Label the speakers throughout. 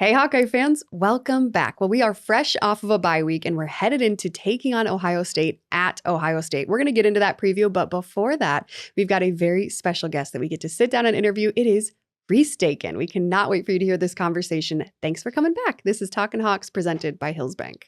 Speaker 1: Hey, Hawkeye fans, welcome back. Well, we are fresh off of a bye week and we're headed into taking on Ohio State at Ohio State. We're going to get into that preview, but before that, we've got a very special guest that we get to sit down and interview. It is Rees Dakin. We cannot wait for you to hear this conversation. Thanks for coming back. This is Talkin Hawks presented by Hills Bank.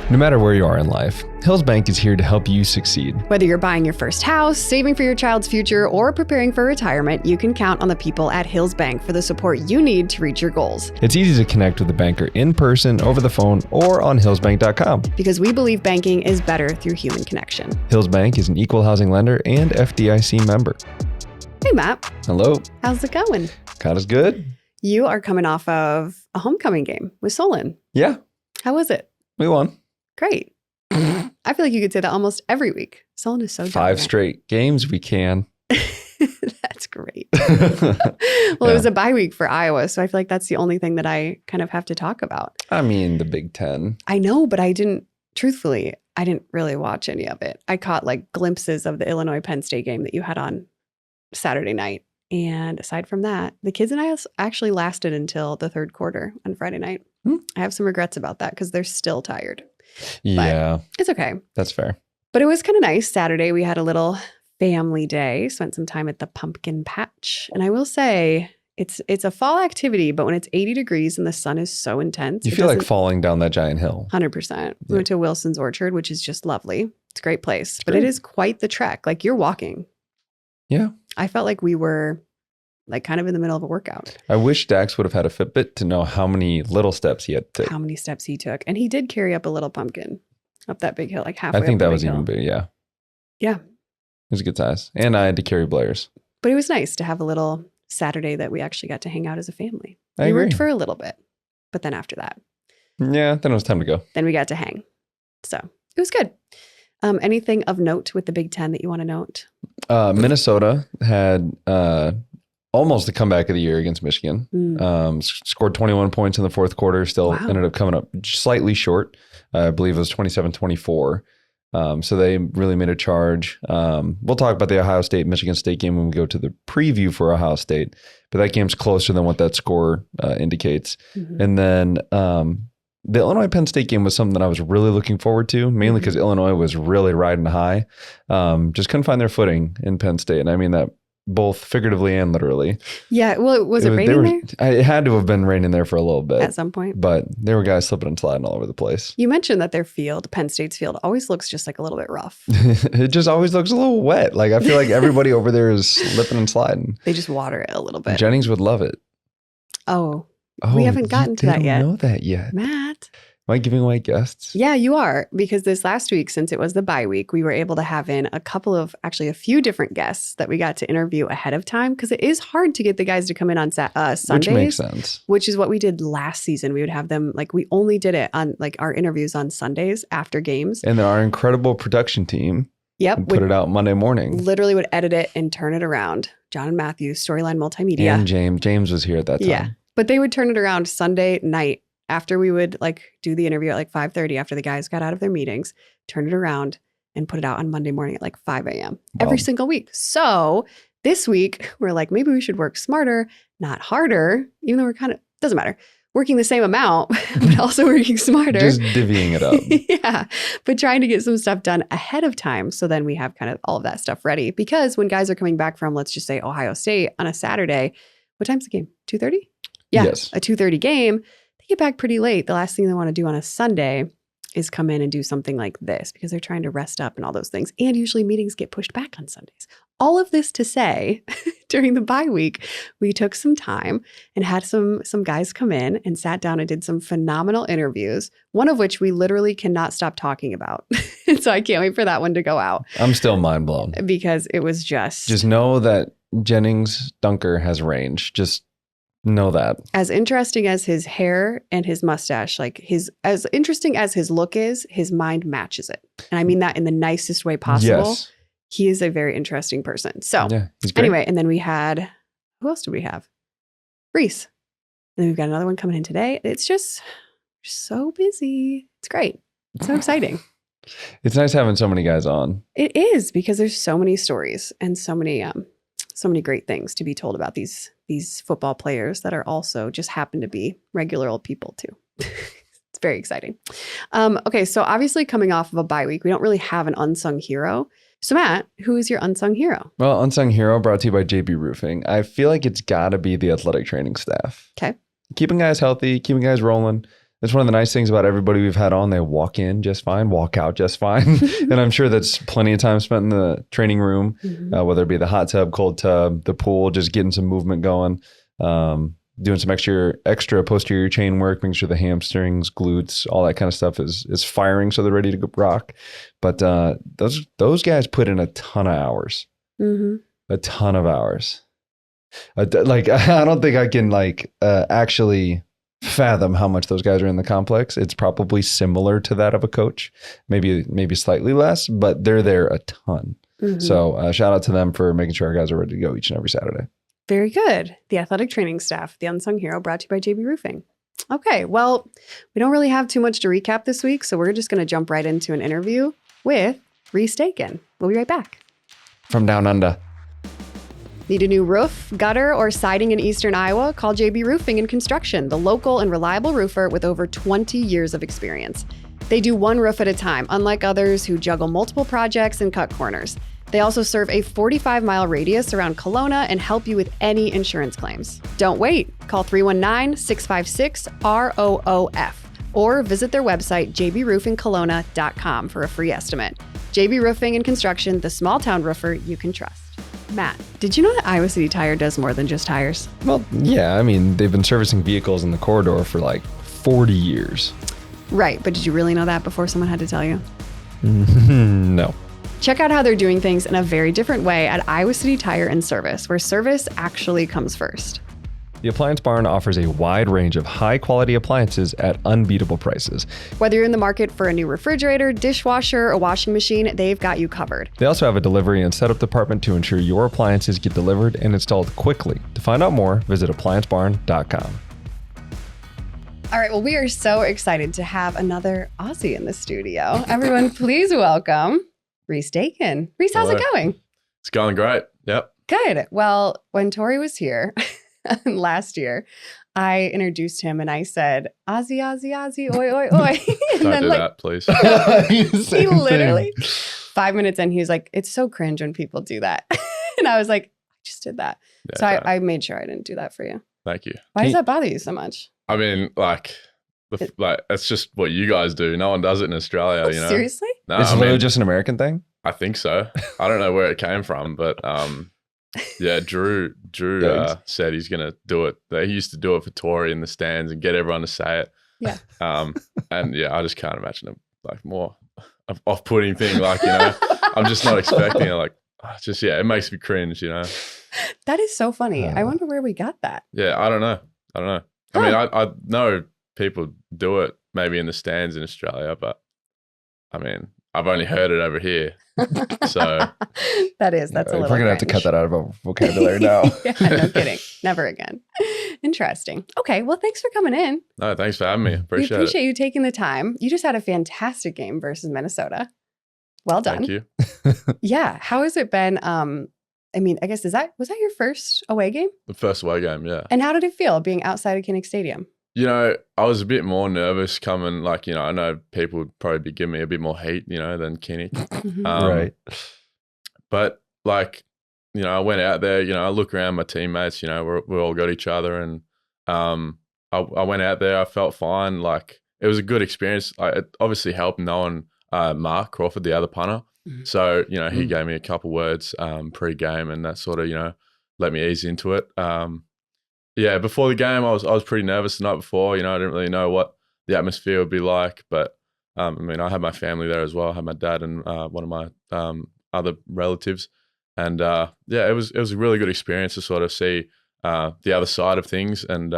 Speaker 2: No matter where you are in life, Hills Bank is here to help you succeed.
Speaker 1: Whether you're buying your first house, saving for your child's future, or preparing for retirement, you can count on the people at Hills Bank for the support you need to reach your goals.
Speaker 2: It's easy to connect with a banker in person, over the phone, or on hillsbank.com.
Speaker 1: Because we believe banking is better through human connection.
Speaker 2: Hills Bank is an equal housing lender and FDIC member.
Speaker 1: Hey, Matt.
Speaker 2: Hello.
Speaker 1: How's it going?
Speaker 2: God is good.
Speaker 1: You are coming off of a homecoming game with Solon.
Speaker 2: Yeah.
Speaker 1: How was it?
Speaker 2: We won.
Speaker 1: Great. I feel like you could say that almost every week. Solon is so dominant.
Speaker 2: 5 straight games we can.
Speaker 1: That's great. It was a bye week for Iowa, so I feel like that's the only thing that I kind of have to talk about.
Speaker 2: I mean, the Big Ten.
Speaker 1: I know, but I didn't really watch any of it. I caught like glimpses of the Illinois-Penn State game that you had on Saturday night. And aside from that, the kids and I actually lasted until the third quarter on Friday night. I have some regrets about that because they're still tired.
Speaker 2: Yeah.
Speaker 1: But it's okay.
Speaker 2: That's fair.
Speaker 1: But it was kind of nice. Saturday, we had a little family day, spent some time at the pumpkin patch. And I will say, it's a fall activity, but when it's 80 degrees and the sun is so intense.
Speaker 2: You feel like falling down that giant hill.
Speaker 1: 100%. We went to Wilson's Orchard, which is just lovely. It's a great place, but
Speaker 2: Great.
Speaker 1: it is quite the trek. Like you're walking.
Speaker 2: Yeah.
Speaker 1: I felt like we were like kind of in the middle of a workout.
Speaker 2: I wish Dax would have had a Fitbit to know how many little steps he had to take.
Speaker 1: How many steps he took. And he did carry up a little pumpkin up that big hill, like halfway
Speaker 2: I think
Speaker 1: up
Speaker 2: that
Speaker 1: the
Speaker 2: was
Speaker 1: big hill.
Speaker 2: even big. Yeah.
Speaker 1: Yeah.
Speaker 2: It was a good size. And I had to carry Blair's.
Speaker 1: But it was nice to have a little Saturday that we actually got to hang out as a family.
Speaker 2: I
Speaker 1: We
Speaker 2: agree.
Speaker 1: worked for a little bit, but then after that,
Speaker 2: Yeah, then it was time to go.
Speaker 1: then we got to hang. So it was good. Anything of note with the Big Ten that you want to note?
Speaker 2: Minnesota had almost the comeback of the year against Michigan. Scored 21 points in the fourth quarter. Still ended up coming up slightly short. I believe it was 27-24. So they really made a charge. We'll talk about the Ohio State-Michigan State game when we go to the preview for Ohio State. But that game's closer than what that score indicates. And then the Illinois-Penn State game was something that I was really looking forward to, mainly because Illinois was really riding high. Just couldn't find their footing in Penn State. And I mean that both figuratively and literally.
Speaker 1: Yeah. Well, was it raining there?
Speaker 2: It had to have been raining there for a little bit.
Speaker 1: At some point.
Speaker 2: But there were guys slipping and sliding all over the place.
Speaker 1: You mentioned that their field, Penn State's field, always looks just like a little bit rough.
Speaker 2: It just always looks a little wet. Like I feel like everybody over there is slipping and sliding.
Speaker 1: They just water it a little bit.
Speaker 2: Jennings would love it.
Speaker 1: Oh, we haven't gotten to that yet.
Speaker 2: I don't know that yet.
Speaker 1: Matt.
Speaker 2: Am I giving away guests?
Speaker 1: Yeah, you are. Because this last week, since it was the bye week, we were able to have in a few different guests that we got to interview ahead of time. Because it is hard to get the guys to come in on Sundays.
Speaker 2: Which makes sense.
Speaker 1: Which is what we did last season. We would have them, like we only did it on like our interviews on Sundays after games.
Speaker 2: And then our incredible production team put it out Monday morning.
Speaker 1: Literally would edit it and turn it around. John and Matthew, Storyline Multimedia.
Speaker 2: And James was here at that time.
Speaker 1: Yeah. But they would turn it around Sunday night after we would like do the interview at like 5:30 after the guys got out of their meetings, turn it around and put it out on Monday morning at like 5 a.m. every single week. So this week we're like, maybe we should work smarter, not harder, even though we're doesn't matter, working the same amount, but also working smarter.
Speaker 2: Just divvying it up.
Speaker 1: Yeah. But trying to get some stuff done ahead of time. So then we have kind of all of that stuff ready because when guys are coming back from, let's just say Ohio State on a Saturday, what time's the game? 2:30? Yeah.
Speaker 2: Yes.
Speaker 1: A 2:30 game. Get back pretty late. The last thing they want to do on a Sunday is come in and do something like this because they're trying to rest up and all those things. And usually meetings get pushed back on Sundays. All of this to say, during the bye week, we took some time and had some guys come in and sat down and did some phenomenal interviews, one of which we literally cannot stop talking about. And so I can't wait for that one to go out.
Speaker 2: I'm still mind blown.
Speaker 1: Because it was just
Speaker 2: know that Jennings Dunker has range. Just know that.
Speaker 1: As interesting as his hair and his mustache, as interesting as his look is, his mind matches it. And I mean that in the nicest way possible.
Speaker 2: Yes.
Speaker 1: He is a very interesting person. So
Speaker 2: he's great.
Speaker 1: Anyway, and then we had, who else did we have? Rees. And then we've got another one coming in today. It's just so busy. It's great. It's so exciting.
Speaker 2: It's nice having so many guys on.
Speaker 1: It is, because there's so many stories and so many great things to be told about these football players that are also just happen to be regular old people too. It's very exciting. Okay, so obviously coming off of a bye week, we don't really have an unsung hero. So Matt, who is your unsung hero?
Speaker 2: Well, unsung hero brought to you by JB Roofing. I feel like it's got to be the athletic training staff.
Speaker 1: Okay.
Speaker 2: Keeping guys healthy, keeping guys rolling. That's one of the nice things about everybody we've had on. They walk in just fine, walk out just fine. And I'm sure that's plenty of time spent in the training room, whether it be the hot tub, cold tub, the pool, just getting some movement going, doing some extra posterior chain work, making sure the hamstrings, glutes, all that kind of stuff is firing so they're ready to go rock. But those guys put in a ton of hours, a ton of hours. I don't think I can actually fathom how much those guys are in the complex. It's probably similar to that of a coach, maybe slightly less, but they're there a ton. So shout out to them for making sure our guys are ready to go each and every Saturday.
Speaker 1: Very good. The athletic training staff, the unsung hero, brought to you by JB Roofing. Okay, well, we don't really have too much to recap this week, so we're just going to jump right into an interview with Rees Dakin. We'll be right back.
Speaker 2: From down under.
Speaker 1: Need a new roof, gutter, or siding in Eastern Iowa? Call JB Roofing and Construction, the local and reliable roofer with over 20 years of experience. They do one roof at a time, unlike others who juggle multiple projects and cut corners. They also serve a 45-mile radius around Kelowna and help you with any insurance claims. Don't wait. Call 319-656-ROOF or visit their website, jbroofingkelowna.com, for a free estimate. JB Roofing and Construction, the small-town roofer you can trust. Matt, did you know that Iowa City Tire does more than just tires?
Speaker 2: Well, yeah. I mean, they've been servicing vehicles in the corridor for like 40 years.
Speaker 1: Right, but did you really know that before someone had to tell you?
Speaker 2: No.
Speaker 1: Check out how they're doing things in a very different way at Iowa City Tire and Service, where service actually comes first.
Speaker 2: The Appliance Barn offers a wide range of high-quality appliances at unbeatable prices.
Speaker 1: Whether you're in the market for a new refrigerator, dishwasher, or washing machine, they've got you covered.
Speaker 2: They also have a delivery and setup department to ensure your appliances get delivered and installed quickly. To find out more, visit appliancebarn.com.
Speaker 1: All right, well, we are so excited to have another Aussie in the studio. Everyone, please welcome Rees Dakin. Rees, how's it going?
Speaker 3: It's going great. Yep.
Speaker 1: Good. Well, when Tori was here last year, I introduced him and I said, Aussie, Aussie, Aussie, oi, oi, oi. And
Speaker 3: Don't do that, please.
Speaker 1: He literally, 5 minutes in, he was like, it's so cringe when people do that. And I was like, I just did that.
Speaker 3: Yeah,
Speaker 1: so I made sure I didn't do that for you.
Speaker 3: Thank you.
Speaker 1: Why does that bother you so much?
Speaker 3: I mean, it's just what you guys do. No one does it in Australia, you know?
Speaker 1: Seriously?
Speaker 3: No,
Speaker 2: It's literally just an American thing?
Speaker 3: I think so. I don't know where it came from, but yeah, Drew said he's going to do it. He used to do it for Tori in the stands and get everyone to say it.
Speaker 1: Yeah.
Speaker 3: And yeah, I just can't imagine it like more off-putting thing. Like, you know, I'm just not expecting it. Like, it makes me cringe, you know?
Speaker 1: That is so funny. I wonder where we got that.
Speaker 3: Yeah, I don't know.
Speaker 1: Huh.
Speaker 3: I mean, I know people do it maybe in the stands in Australia, but I mean, I've only heard it over here. So
Speaker 1: that's a little
Speaker 2: We're going to have to cut that out of our vocabulary now.
Speaker 1: Yeah, no kidding. Never again. Interesting. Okay, well, thanks for coming in.
Speaker 3: No, thanks for having me.
Speaker 1: We appreciate you taking the time. You just had a fantastic game versus Minnesota. Well done.
Speaker 3: Thank you.
Speaker 1: Yeah. How has it been? I mean, I guess was that your first away game?
Speaker 3: The first away game, yeah.
Speaker 1: And how did it feel being outside of Kinnick Stadium?
Speaker 3: You know, I was a bit more nervous coming, like, you know, I know people would probably be giving me a bit more heat, you know, than Kinnick.
Speaker 2: Right.
Speaker 3: But like, you know, I went out there, you know, I look around my teammates, you know, we all got each other, and I went out there, I felt fine. Like, it was a good experience. It obviously helped knowing Mark Crawford, the other punter. So, you know, he gave me a couple words pre-game, and that sort of, you know, let me ease into it. Yeah, before the game, I was pretty nervous the night before. You know, I didn't really know what the atmosphere would be like. But, I mean, I had my family there as well. I had my dad and one of my other relatives. And, yeah, it was a really good experience to sort of see the other side of things. And,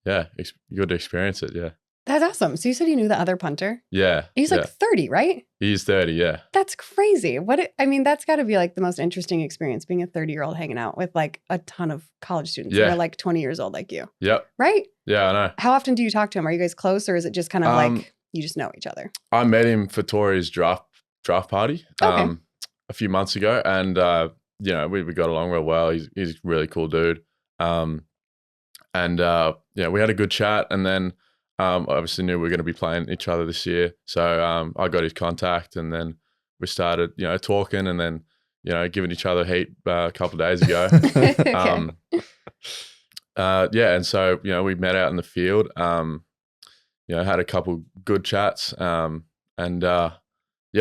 Speaker 3: yeah, it's good to experience it, yeah.
Speaker 1: That's awesome. So you said you knew the other punter?
Speaker 3: Yeah.
Speaker 1: He's like 30, right?
Speaker 3: He's 30, yeah.
Speaker 1: That's crazy. I mean, that's got to be like the most interesting experience, being a 30-year-old hanging out with like a ton of college students who are like 20 years old like you.
Speaker 3: Yep.
Speaker 1: Right?
Speaker 3: Yeah, I know.
Speaker 1: How often do you talk to him? Are you guys close, or is it just kind of like you just know each other?
Speaker 3: I met him for Tori's draft party
Speaker 1: Okay.
Speaker 3: a few months ago, and you know, we got along real well. He's a really cool dude. Yeah, we had a good chat, and then obviously knew we were going to be playing each other this year. So I got his contact, and then we started, you know, talking, and then, you know, giving each other heat a couple of days ago.
Speaker 1: Okay.
Speaker 3: Yeah, and so, you know, we met out in the field. You know, had a couple good chats. Yeah,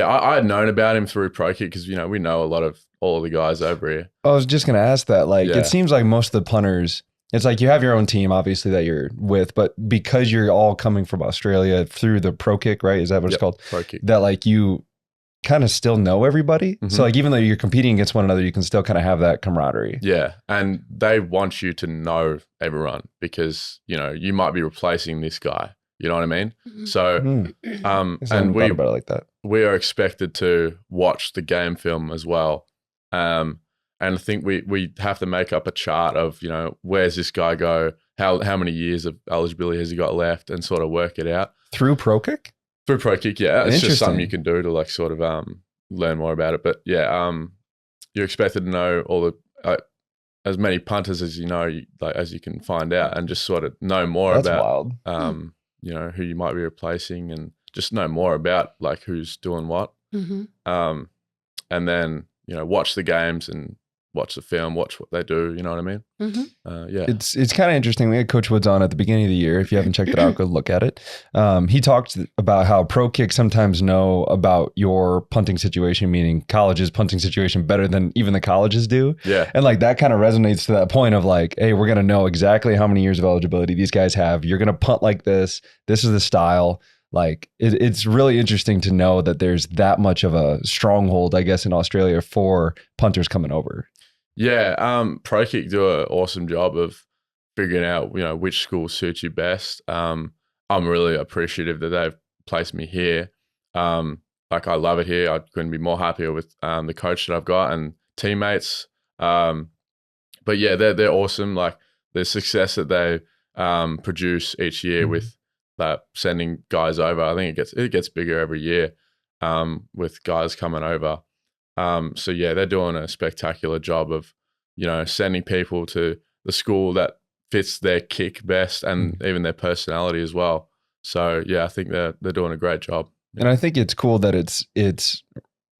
Speaker 3: I had known about him through Pro Kick because, you know, we know all of the guys over here.
Speaker 2: I was just going to ask that. Like,
Speaker 3: Yeah.
Speaker 2: it seems like most of the punters, it's like you have your own team, obviously, that you're with, but because you're all coming from Australia through the Pro Kick, right? Is that what it's called?
Speaker 3: Pro Kick.
Speaker 2: That like you kind of still know everybody.
Speaker 3: Mhm.
Speaker 2: So like even though you're competing against one another, you can still kind of have that camaraderie.
Speaker 3: Yeah, and they want you to know everyone because, you know, you might be replacing this guy. You know what I mean?
Speaker 1: Mhm.
Speaker 3: So, and
Speaker 2: thought about it like that.
Speaker 3: we are expected to watch the game film as well. And I think we have to make up a chart of, you know, where's this guy go? How many years of eligibility has he got left, and sort of work it out.
Speaker 2: Through Pro Kick?
Speaker 3: Through Pro Kick, yeah. It's just something
Speaker 2: Interesting.
Speaker 3: you can do to like sort of learn more about it. But yeah, you're expected to know all the as many punters as you know, as you can find out, and just sort of know more
Speaker 2: That's
Speaker 3: about
Speaker 2: wild.
Speaker 3: you know, who you might be replacing, and just know more about like who's doing what.
Speaker 1: Mhm.
Speaker 3: And then, you know, watch the games and watch the film, watch what they do. You know what I mean?
Speaker 1: Mhm.
Speaker 3: Yeah.
Speaker 2: It's kind of interesting. We had Coach Woods on at the beginning of the year. If you haven't checked it out, go look at it. He talked about how Pro Kick sometimes know about your punting situation, meaning college's punting situation, better than even the colleges do.
Speaker 3: Yeah.
Speaker 2: And like that kind of resonates to that point of like, hey, we're going to know exactly how many years of eligibility these guys have. You're going to punt like this. This is the style. Like it's really interesting to know that there's that much of a stronghold, I guess, in Australia for punters coming over.
Speaker 3: Yeah, Pro Kick do an awesome job of figuring out, you know, which school suits you best. I'm really appreciative that they've placed me here. Like I love it here. I couldn't be more happier with the coach that I've got and teammates. But yeah, they're awesome. Like the success that they produce each year with sending guys over, I think it gets bigger every year with guys coming over. So yeah, they're doing a spectacular job of, you know, sending people to the school that fits their kick best and even their personality as well. So yeah, I think they're doing a great job.
Speaker 2: And I think it's cool that it's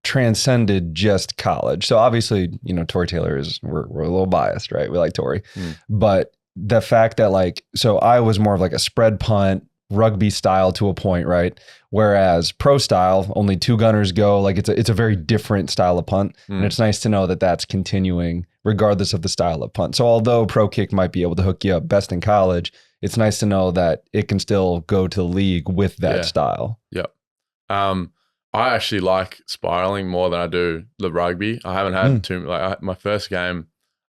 Speaker 2: transcended just college. So obviously, you know, Tory Taylor we're a little biased, right? We like Tory, but the fact that like, so I was more of like a spread punt, rugby style to a point, right? Whereas pro style, only two gunners go. Like it's a very different style of punt, and it's nice to know that that's continuing regardless of the style of punt. So although Pro Kick might be able to hook you up best in college, it's nice to know that it can still go to the league with that style.
Speaker 3: Yep. I actually like spiraling more than I do the rugby. I haven't had too my first game.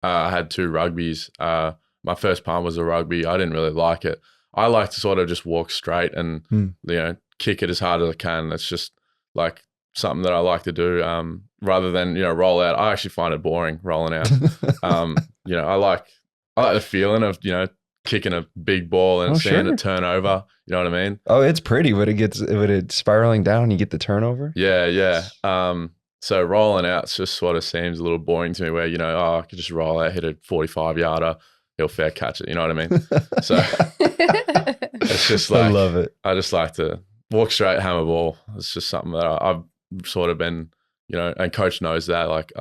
Speaker 3: I had two rugbies. My first punt was a rugby. I didn't really like it. I like to sort of just walk straight and you know, kick it as hard as I can. That's just like something that I like to do rather than, you know, roll out. I actually find it boring rolling out. You know, I like the feeling of, you know, kicking a big ball and seeing it turn over. You know what I mean?
Speaker 2: Oh, it's pretty when it's spiraling down and you get the turnover.
Speaker 3: Yeah. So rolling out just sort of seems a little boring to me where, you know, I could just roll out, hit a 45-yarder, he'll fair catch it. You know what I mean? So it's just like,
Speaker 2: I love it.
Speaker 3: I just like to walk straight, hammer ball. It's just something that I've sort of been, you know, and coach knows that. Like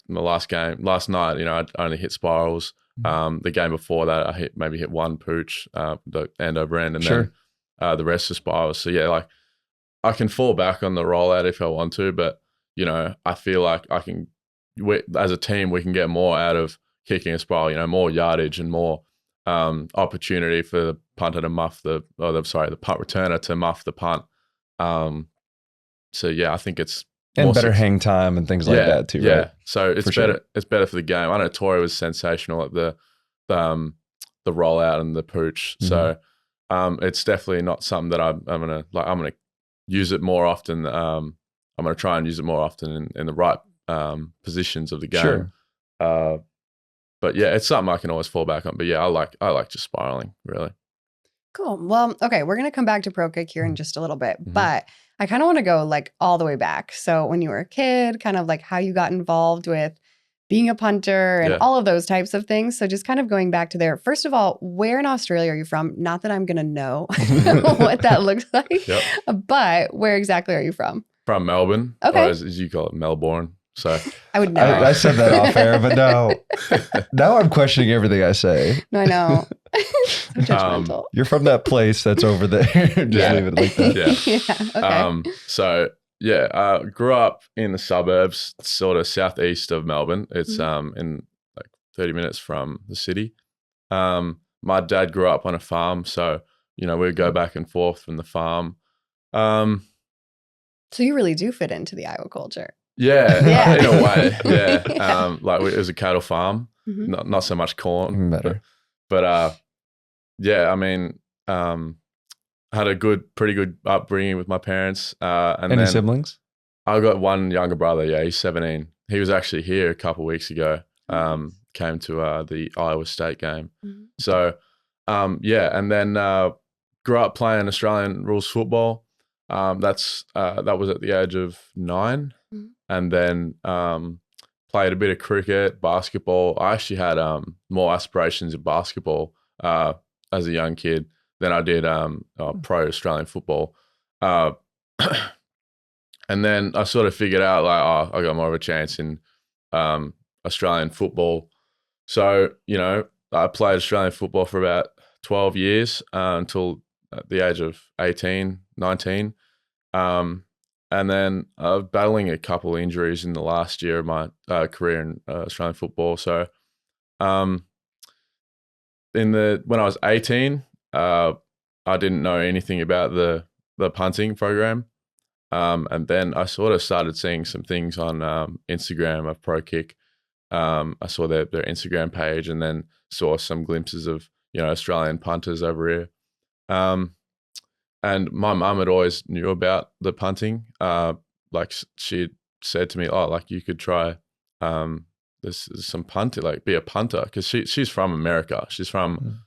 Speaker 3: my last night, you know, I only hit spirals. The game before that, I maybe hit one pooch, the end over end, and then the rest of spirals. So yeah, like I can fall back on the rollout if I want to, but you know, I feel like as a team, we can get more out of kicking a spiral. You know, more yardage and more opportunity for the punter to muff the punt returner to muff the punt. So yeah, I think it's
Speaker 2: and better hang time and things like that too.
Speaker 3: Yeah,
Speaker 2: right?
Speaker 3: So it's better. It's better for the game. I know Tory was sensational at the rollout and the pooch. So it's definitely not something that I'm gonna use it more often. I'm gonna try and use it more often in the right positions of the game. But yeah, it's something I can always fall back on. But yeah, I like just spiraling really.
Speaker 1: Cool. Well, okay, we're going to come back to Pro Kick here in just a little bit,
Speaker 3: Mhm.
Speaker 1: but I kind of want to go like all the way back. So when you were a kid, kind of like how you got involved with being a punter and
Speaker 3: Yeah.
Speaker 1: all of those types of things. So just kind of going back to there. First of all, where in Australia are you from? Not that I'm going to know what that looks like,
Speaker 3: Yep.
Speaker 1: but where exactly are you from?
Speaker 3: From Melbourne,
Speaker 1: Okay.
Speaker 3: or as you call it, Melbourne. So
Speaker 1: I would never.
Speaker 2: I said that off air, but now I'm questioning everything I say.
Speaker 1: No, I know. So judgmental.
Speaker 2: You're from that place that's over there. Just
Speaker 3: Yeah.
Speaker 2: leave it like that.
Speaker 3: Yeah.
Speaker 1: Okay.
Speaker 3: So yeah, grew up in the suburbs, sort of southeast of Melbourne. It's in like 30 minutes from the city. My dad grew up on a farm, so we'd go back and forth from the farm.
Speaker 1: So you really do fit into the Iowa culture.
Speaker 3: Yeah, in a way. Yeah.
Speaker 1: Yeah.
Speaker 3: Like it was a cattle farm,
Speaker 1: Mhm.
Speaker 3: not so much corn.
Speaker 2: Better.
Speaker 3: But yeah, I mean, had a pretty good upbringing with my parents. And
Speaker 2: Any
Speaker 3: then
Speaker 2: siblings?
Speaker 3: I got one younger brother. Yeah, he's 17. He was actually here a couple of weeks ago. Came to the Iowa State game.
Speaker 1: Mhm.
Speaker 3: So yeah, and then grew up playing Australian rules football. That was at the age of 9, and then played a bit of cricket, basketball. I actually had more aspirations in basketball as a young kid than I did pro Australian football. And then I sort of figured out like, I got more of a chance in Australian football. So, I played Australian football for about 12 years until the age of 18, 19. And then battling a couple injuries in the last year of my career in Australian football. So when I was 18, I didn't know anything about the punting program. And then I sort of started seeing some things on Instagram of Pro Kick. I saw their Instagram page and then saw some glimpses of, Australian punters over here. And my mum had always knew about the punting. Like she said to me, "Oh, like you could try this some punting, like be a punter," because she's from America. She's from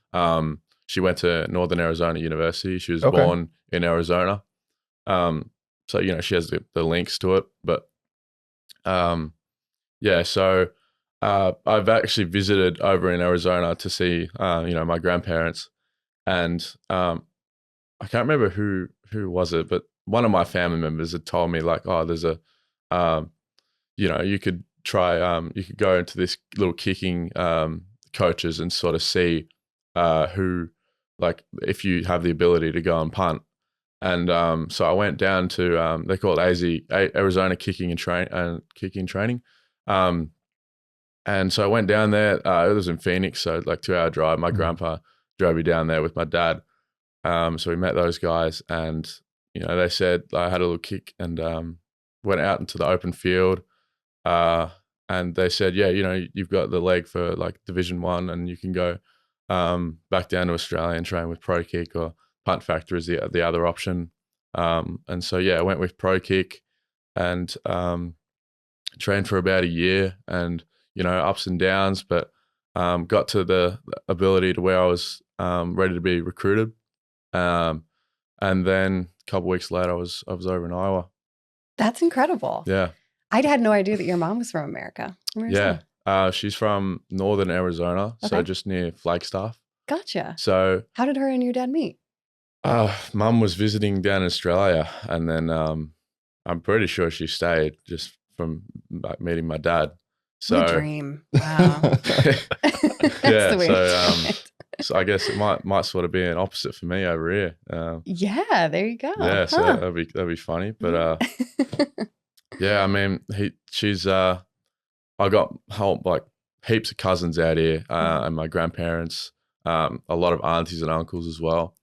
Speaker 3: she went to Northern Arizona University. She was born in Arizona. So she has the links to it. But yeah, so I've actually visited over in Arizona to see my grandparents, and I can't remember who was it, but one of my family members had told me like, oh, there's a, you could try, you could go into this little kicking coaches and sort of see who, like, if you have the ability to go and punt. And so I went down to they call it Arizona Kicking Training. And so I went down there. It was in Phoenix, so like 2-hour drive. My grandpa drove me down there with my dad. So we met those guys, and they said I had a little kick and went out into the open field, and they said, yeah, you've got the leg for like Division 1, and you can go back down to Australia and train with Pro Kick, or Punt Factor is the other option. And so yeah, I went with Pro Kick and trained for about a year, and ups and downs, but got to the ability to where I was ready to be recruited. And then a couple of weeks later, I was over in Iowa.
Speaker 1: That's incredible.
Speaker 3: Yeah.
Speaker 1: I had no idea that your mom was from America.
Speaker 3: Yeah. She's from Northern Arizona, so just near Flagstaff.
Speaker 1: Gotcha.
Speaker 3: So
Speaker 1: how did her and your dad meet?
Speaker 3: Mum was visiting down in Australia, and then I'm pretty sure she stayed just from meeting my dad. So
Speaker 1: what a dream. Wow.
Speaker 3: Yeah. So I guess it might sort of be an opposite for me over here.
Speaker 1: Yeah, there you go.
Speaker 3: Yeah, so that'd be funny. But yeah, I mean, she's I got like heaps of cousins out here, and my grandparents, a lot of aunties and uncles as well.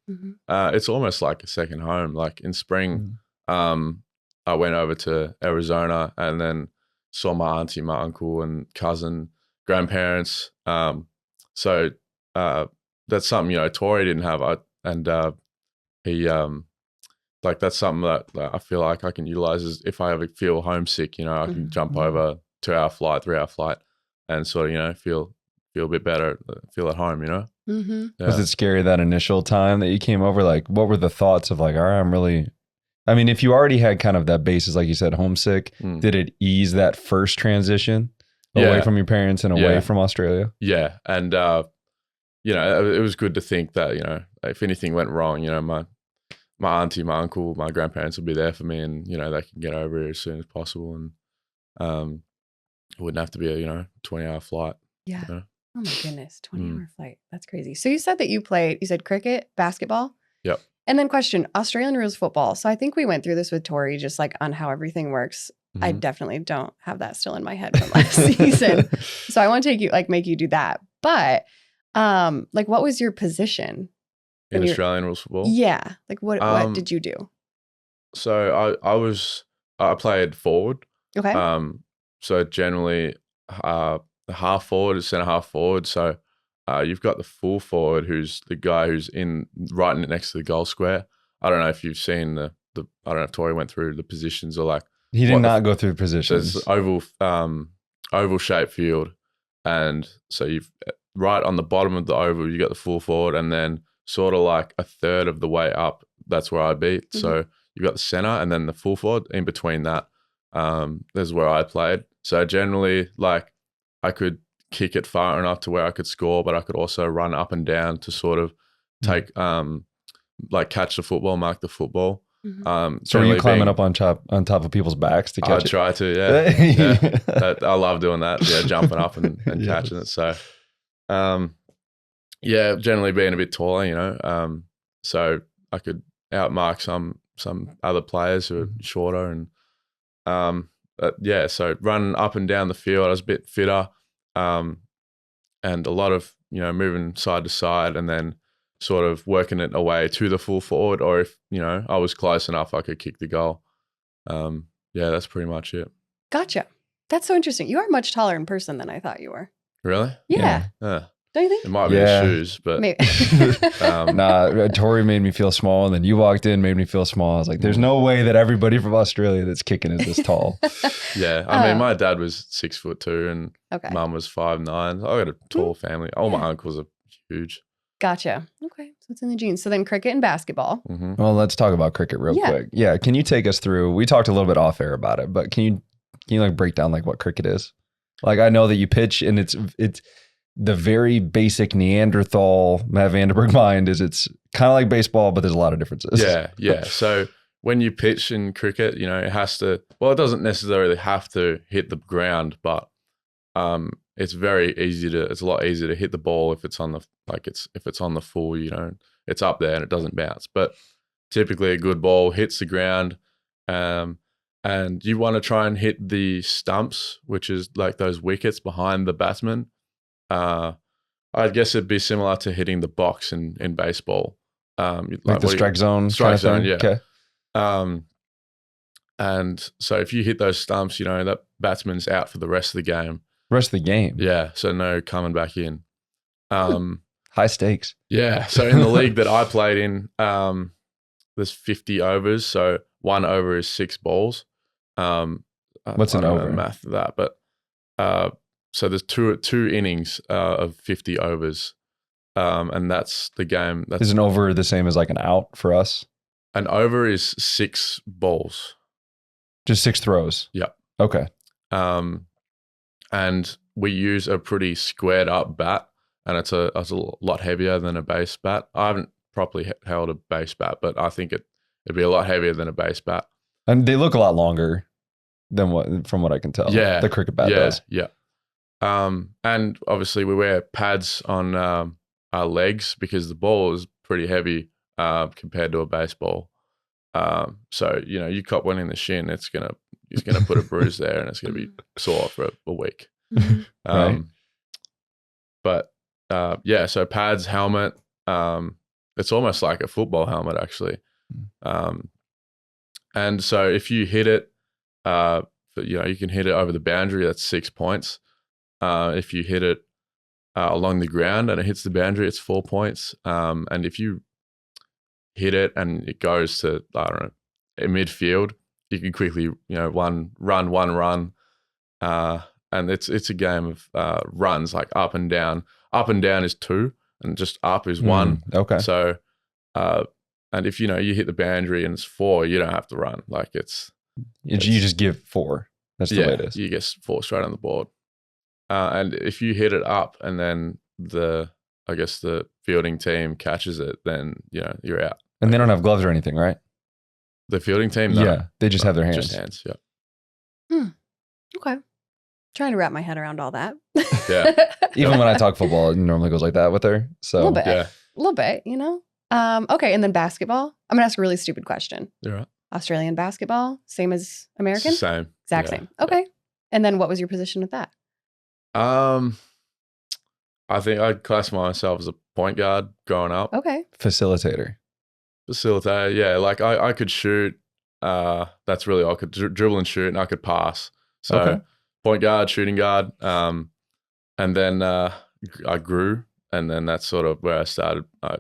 Speaker 3: It's almost like a second home. Like in spring, I went over to Arizona and then saw my auntie, my uncle, and cousin, grandparents. So that's something Tori didn't have, and he like that's something that I feel like I can utilize as if I ever feel homesick. I can jump over 2-hour flight, 3-hour flight, and sort of feel a bit better, feel at home.
Speaker 1: Mm-hmm.
Speaker 3: Yeah.
Speaker 2: Was it scary that initial time that you came over? Like, what were the thoughts of like, all right, I mean, if you already had kind of that basis, like you said, homesick, did it ease that first transition away from your parents and away from Australia?
Speaker 3: Yeah. And, it was good to think that, if anything went wrong, my auntie, my uncle, my grandparents will be there for me, and, they can get over here as soon as possible. And it wouldn't have to be a 20-hour flight.
Speaker 1: Yeah.
Speaker 3: You know?
Speaker 1: Oh my goodness. 20-hour flight. That's crazy. So you said that you said cricket, basketball.
Speaker 3: Yep.
Speaker 1: And then question, Australian rules football. So I think we went through this with Tori, just like on how everything works. I definitely don't have that still in my head from last season. So I want to make you do that. But what was your position?
Speaker 3: In Australian rules football?
Speaker 1: Yeah. Like what did you do?
Speaker 3: So I played forward.
Speaker 1: Okay.
Speaker 3: So generally the half forward is centre half forward. So you've got the full forward, who's the guy who's right next to the goal square. I don't know if you've seen I don't know if Tori went through the positions or like.
Speaker 2: He did not go through positions.
Speaker 3: There's oval shaped field. And so you've right on the bottom of the oval, you got the full forward, and then sort of like a third of the way up, that's where I'd be. So you've got the centre and then the full forward. In between that, there's where I played. So generally, like, I could kick it far enough to where I could score, but I could also run up and down to sort of take, catch the football, mark the football.
Speaker 2: So are you climbing up on top of people's backs to catch it?
Speaker 3: I try to, yeah. I love doing that. Yeah, jumping up and catching it. So, generally being a bit taller, so I could outmark some other players who are shorter, and so running up and down the field, I was a bit fitter, and a lot of moving side to side, and then sort of working it away to the full forward, or if I was close enough, I could kick the goal. That's pretty much it.
Speaker 1: Gotcha. That's so interesting. You are much taller in person than I thought you were.
Speaker 3: Really?
Speaker 1: Yeah. Don't you think?
Speaker 3: It might be the shoes, but
Speaker 1: maybe.
Speaker 2: Tori made me feel small, and then you walked in, made me feel small. I was like, there's no way that everybody from Australia that's kicking is this tall.
Speaker 3: Yeah. I mean, my dad was 6'2", and mum was 5'9". I got a tall family. All my uncles are huge.
Speaker 1: Gotcha. Okay. So it's in the genes. So then cricket and basketball.
Speaker 2: Well, let's talk about cricket real quick. Yeah. Can you take us through, we talked a little bit off air about it, but can you like break down like what cricket is? Like, I know that you pitch, and it's the very basic Neanderthal Matt Vandenberg mind is it's kind of like baseball, but there's a lot of differences.
Speaker 3: Yeah. So when you pitch in cricket, it has to, well, it doesn't necessarily have to hit the ground, but it's a lot easier to hit the ball if it's on the full, it's up there and it doesn't bounce. But typically a good ball hits the ground, and you want to try and hit the stumps, which is like those wickets behind the batsman. I guess it'd be similar to hitting the box in baseball.
Speaker 2: Like the strike zone.
Speaker 3: Strike zone, yeah.
Speaker 2: Okay.
Speaker 3: And so if you hit those stumps, that batsman's out for the rest of the game.
Speaker 2: Rest of the game.
Speaker 3: Yeah, so no coming back in.
Speaker 2: High stakes.
Speaker 3: Yeah, so in the league that I played in, there's 50 overs, so 1 over is 6 balls.
Speaker 2: What's an over?
Speaker 3: Math of that, but so there's two innings of 50 overs, and that's the game.
Speaker 2: Is an over the same as like an out for us?
Speaker 3: An over is 6 balls.
Speaker 2: Just 6 throws?
Speaker 3: Yep.
Speaker 2: Okay.
Speaker 3: And we use a pretty squared up bat, and it's a lot heavier than a base bat. I haven't properly held a base bat, but I think it'd be a lot heavier than a base bat.
Speaker 2: And they look a lot longer than from what I can tell.
Speaker 3: Yeah.
Speaker 2: The cricket bat does.
Speaker 3: Yeah. And obviously we wear pads on our legs because the ball is pretty heavy compared to a baseball. So, you cop one in the shin, it's gonna put a bruise there, and it's gonna be sore for a week.
Speaker 2: Right.
Speaker 3: But so pads, helmet. It's almost like a football helmet actually. And so if you hit it, you can hit it over the boundary. That's 6 points. If you hit it along the ground and it hits the boundary, it's 4 points. And if you hit it and it goes to, I don't know, in midfield, you can quickly, one run. And it's a game of runs, like up and down. Up and down is 2, and just up is 1.
Speaker 2: Okay.
Speaker 3: So, and if you hit the boundary and it's 4, you don't have to run. Like
Speaker 2: you just give 4. That's the way it is.
Speaker 3: You get 4 straight on the board. And if you hit it up and then the fielding team catches it, then you're out.
Speaker 2: And they don't have gloves or anything, right?
Speaker 3: The fielding team, no.
Speaker 2: Yeah, they just have their hands.
Speaker 3: Just hands, yeah.
Speaker 1: Okay. Trying to wrap my head around all that.
Speaker 3: Yeah.
Speaker 2: Even when I talk football, it normally goes like that with her. So
Speaker 1: a little bit,
Speaker 3: yeah.
Speaker 1: a little bit, Okay, and then basketball. I'm gonna ask a really stupid question.
Speaker 3: You're right.
Speaker 1: Australian basketball, same as American?
Speaker 3: Same.
Speaker 1: Exact same. Okay. And then what was your position with that?
Speaker 3: I think I'd classify myself as a point guard growing up.
Speaker 1: Okay.
Speaker 2: Facilitator.
Speaker 3: Yeah. Like I could shoot. That's really all I could dribble and shoot, and I could pass. So
Speaker 2: Okay.
Speaker 3: point guard, shooting guard. And then I grew, and then that's sort of where I started. I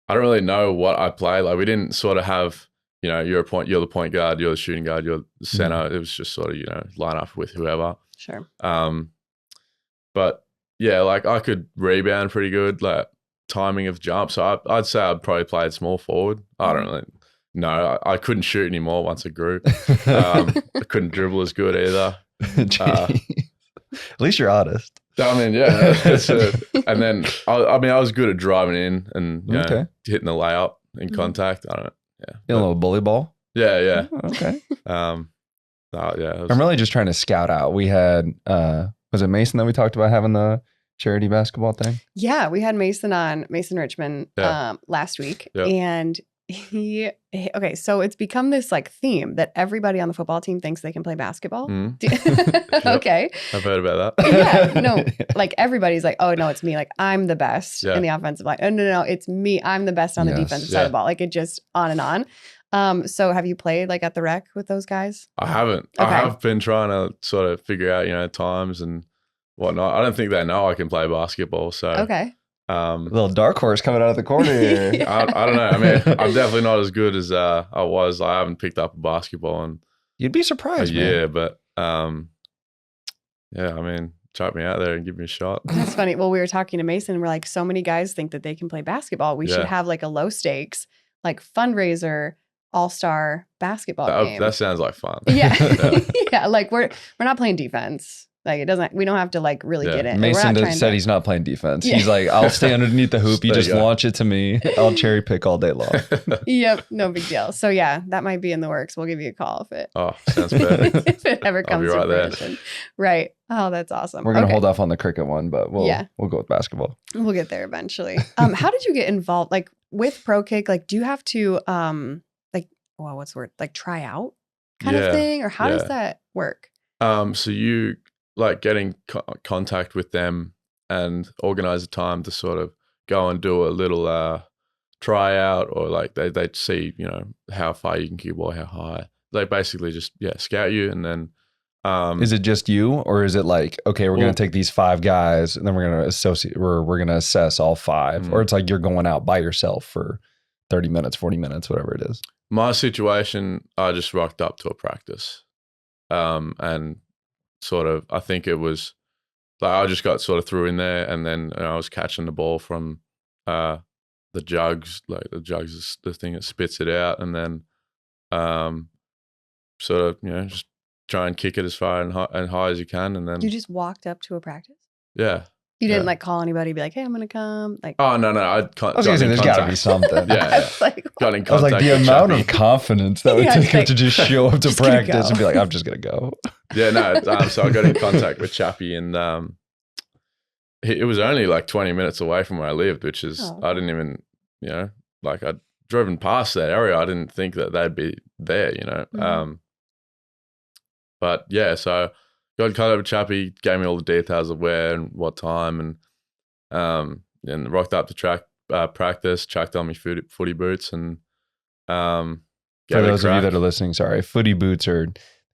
Speaker 3: don't really know what I played. Like we didn't sort of have, you're the point guard, you're the shooting guard, you're the center. It was just sort of, line up with whoever.
Speaker 1: Sure.
Speaker 3: But yeah, like I could rebound pretty good, like timing of jump. So I'd say I'd probably played small forward. I don't really know. I couldn't shoot anymore once I grew. I couldn't dribble as good either.
Speaker 2: At least you're honest.
Speaker 3: I mean, yeah. And then I was good at driving in and hitting the layup in contact. I don't know. Yeah.
Speaker 2: A little bully ball.
Speaker 3: Yeah, yeah.
Speaker 2: Oh, okay.
Speaker 3: Yeah.
Speaker 2: I'm really just trying to scout out. We had was it Mason that we talked about having the charity basketball thing?
Speaker 1: Yeah, we had Mason Richmond last week.
Speaker 3: Yeah.
Speaker 1: And okay, so it's become this like theme that everybody on the football team thinks they can play basketball. Okay.
Speaker 3: I've heard about that.
Speaker 1: Yeah, no, like everybody's like, oh no, it's me. Like I'm the best in the offensive line. Oh no, it's me. I'm the best on the defensive side of the ball. Like it just on and on. So have you played like at the rec with those guys?
Speaker 3: I haven't.
Speaker 1: Okay.
Speaker 3: I have been trying to sort of figure out, times and whatnot. I don't think they know I can play basketball. So
Speaker 1: Okay.
Speaker 2: Little dark horse coming out of the corner here.
Speaker 3: I don't know. I mean, I'm definitely not as good as I was. I haven't picked up a basketball in
Speaker 2: You'd be surprised, man.
Speaker 3: Yeah, but I mean, chuck me out there and give me a shot.
Speaker 1: That's funny. Well, we were talking to Mason and we're like, so many guys think that they can play basketball. We should have like a low stakes, like fundraiser, all-star basketball game.
Speaker 3: That sounds like fun.
Speaker 1: Yeah. Yeah. Like we're not playing defense. Like we don't have to like really get in.
Speaker 2: Mason said he's not playing defense. Yeah. He's like, I'll stay underneath the hoop. You just launch it to me. I'll cherry pick all day long.
Speaker 1: Yep. No big deal. So yeah, that might be in the works. We'll give you a call if it.
Speaker 3: Oh, sounds good.
Speaker 1: If it ever comes to fruition. Right. Oh, that's awesome.
Speaker 2: We're going to hold off on the cricket one, but we'll go with basketball.
Speaker 1: We'll get there eventually. How did you get involved? Like with Pro Kick, like do you have to what's the word? Like try out kind of thing? Or how does that work?
Speaker 3: So you like getting contact with them and organize a time to sort of go and do a little tryout, or like they see, how far you can cue ball, how high. They basically just, scout you. And then
Speaker 2: is it just you, or is it like, okay, we're going to take these 5 guys and then we're going to assess all 5, or it's like you're going out by yourself for 30 minutes, 40 minutes, whatever it is?
Speaker 3: My situation, I just rocked up to a practice. And sort of, I think it was like I just got sort of threw in there, and then I was catching the ball from the jugs. Like the jugs is the thing that spits it out, and then sort of just try and kick it as far and high as you can, and then
Speaker 1: you just walked up to a practice.
Speaker 3: Yeah.
Speaker 1: You didn't like call anybody, be like, "Hey, I'm gonna come." Like,
Speaker 3: oh no, I
Speaker 2: was gonna say, there's got to be something.
Speaker 3: Yeah.
Speaker 2: Got in contact. I was like, the amount of confidence that would take him to just show up to practice and be like, "I'm just gonna go."
Speaker 3: Yeah, no. So I got in contact with Chappie, and it was only like 20 minutes away from where I lived, which is I didn't even, like I'd driven past that area. I didn't think that they'd be there,
Speaker 1: Mm-hmm.
Speaker 3: But yeah, so. Got in contact with Chappie, gave me all the details of where and what time, and rocked up to practice, chucked on me footy boots, and
Speaker 2: for those of you that are listening, sorry, footy boots are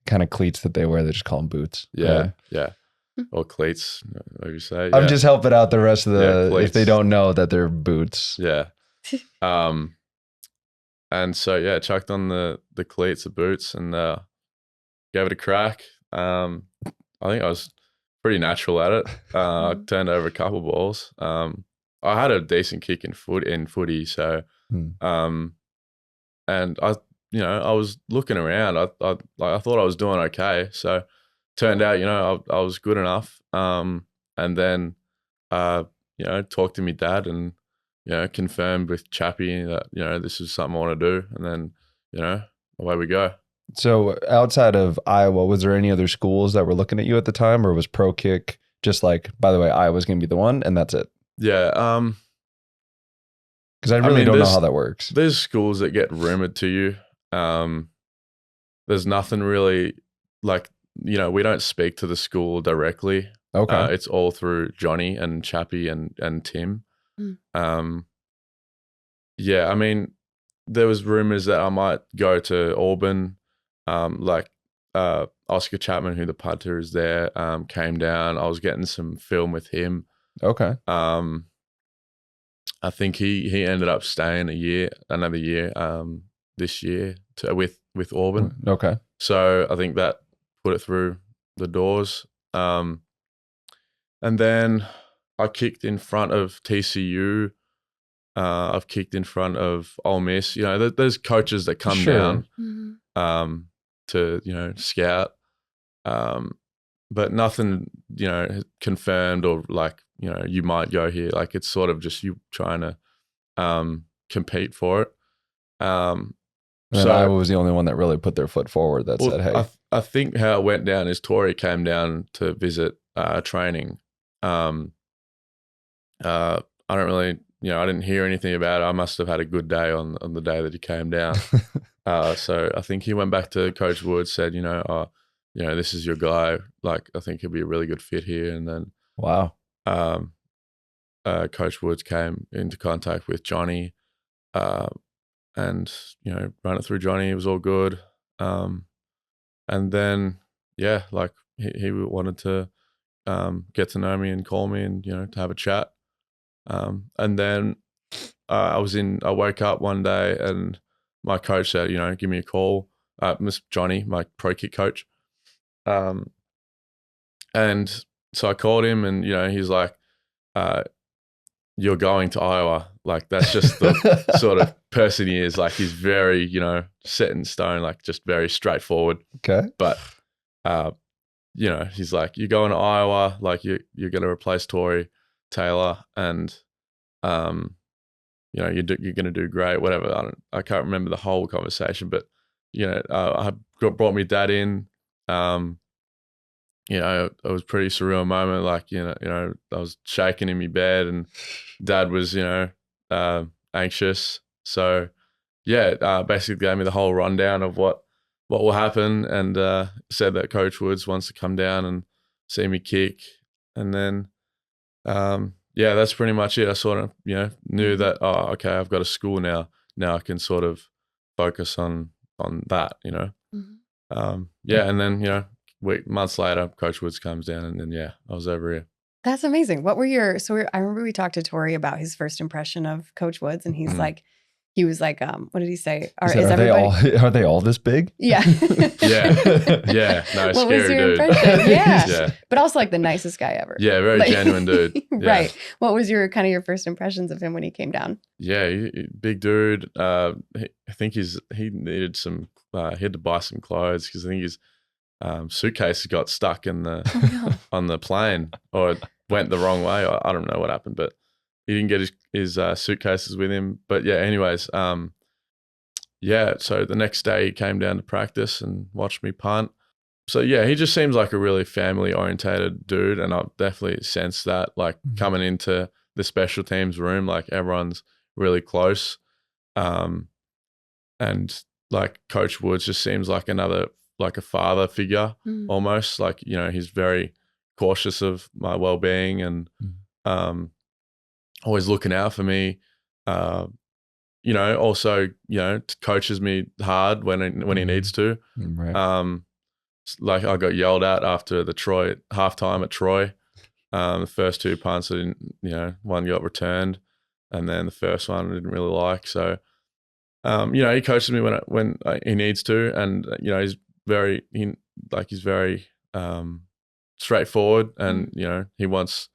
Speaker 2: kind of cleats that they wear. They just call them boots.
Speaker 3: Yeah. Or cleats, whatever you say.
Speaker 2: I'm just helping out the rest of if they don't know that they're boots.
Speaker 3: Yeah. And so chucked on the cleats, the boots, and gave it a crack. I think I was pretty natural at it. I turned over a couple balls. I had a decent kick in footy. So, and I was looking around. I thought I was doing okay. So, turned out, I was good enough. And then, talked to my dad and, confirmed with Chappie that, this is something I want to do. And then, away we go.
Speaker 2: So outside of Iowa, was there any other schools that were looking at you at the time, or was Pro Kick just like, by the way, Iowa's going to be the one and that's it?
Speaker 3: Yeah.
Speaker 2: Because I really don't know how that works.
Speaker 3: There's schools that get rumored to you. There's nothing really like, we don't speak to the school directly.
Speaker 2: Okay.
Speaker 3: It's all through Johnny and Chappie and Tim. Yeah, I mean, there was rumors that I might go to Auburn. Oscar Chapman, who the punter is there, came down. I was getting some film with him.
Speaker 2: Okay.
Speaker 3: I think he ended up staying another year, this year with Auburn.
Speaker 2: Okay.
Speaker 3: So I think that put it through the doors. And then I kicked in front of TCU. I've kicked in front of Ole Miss. There's coaches that come down to scout, but nothing confirmed or like you might go here. Like it's sort of just you trying to compete for it.
Speaker 2: So Iowa was the only one that really put their foot forward that said, "Hey."
Speaker 3: I think how it went down is Tori came down to visit training. I don't really. I didn't hear anything about it. I must have had a good day on the day that he came down. So I think he went back to Coach Woods, said, this is your guy. Like, I think he'll be a really good fit here. And then,
Speaker 2: wow.
Speaker 3: Coach Woods came into contact with Johnny, and run it through Johnny. It was all good. And then, yeah, like he wanted to get to know me and call me and to have a chat. And then I woke up one day and my coach said, give me a call. Miss Johnny, my pro kick coach. And so I called him and, he's like, you're going to Iowa. Like, that's just the sort of person he is. Like, he's very, set in stone, like just very straightforward.
Speaker 2: Okay.
Speaker 3: But, he's like, you're going to Iowa, like you're going to replace Tori Taylor and, you're going to do great, whatever. I can't remember the whole conversation, but, I brought my dad in. It was a pretty surreal moment. Like, I was shaking in my bed and dad was, anxious. So yeah, basically gave me the whole rundown of what will happen and said that Coach Woods wants to come down and see me kick. And then, that's pretty much it. I sort of, knew that, okay, I've got a school now. Now I can sort of focus on that, And then, months later, Coach Woods comes down and then, I was over here.
Speaker 1: That's amazing. What were I remember we talked to Tori about his first impression of Coach Woods and he's like, he was like, what did he say?
Speaker 2: Are they all this big?
Speaker 1: Yeah.
Speaker 3: Yeah. No,
Speaker 1: what
Speaker 3: scary
Speaker 1: was your
Speaker 3: dude.
Speaker 1: impression? Yeah. But also like the nicest guy ever.
Speaker 3: Yeah, very genuine dude. Yeah.
Speaker 1: Right. What was your first impressions of him when he came down?
Speaker 3: Yeah, big dude. I think he needed some, he had to buy some clothes because I think his suitcase got stuck in the on the plane or it went the wrong way. I don't know what happened, but he didn't get his suitcases with him. But yeah, anyways, so the next day he came down to practice and watched me punt. So yeah, he just seems like a really family orientated dude. And I've definitely sensed that, like coming into the special teams room, like everyone's really close. And like Coach Woods just seems like like a father figure almost. Like, he's very cautious of my well-being and always looking out for me. Also, coaches me hard when he needs to.
Speaker 2: Right.
Speaker 3: Like I got yelled at after the halftime at Troy. The first two punts, I didn't, one got returned and then the first one I didn't really like. So, he coaches me when he needs to. And, he's very straightforward and, he wants,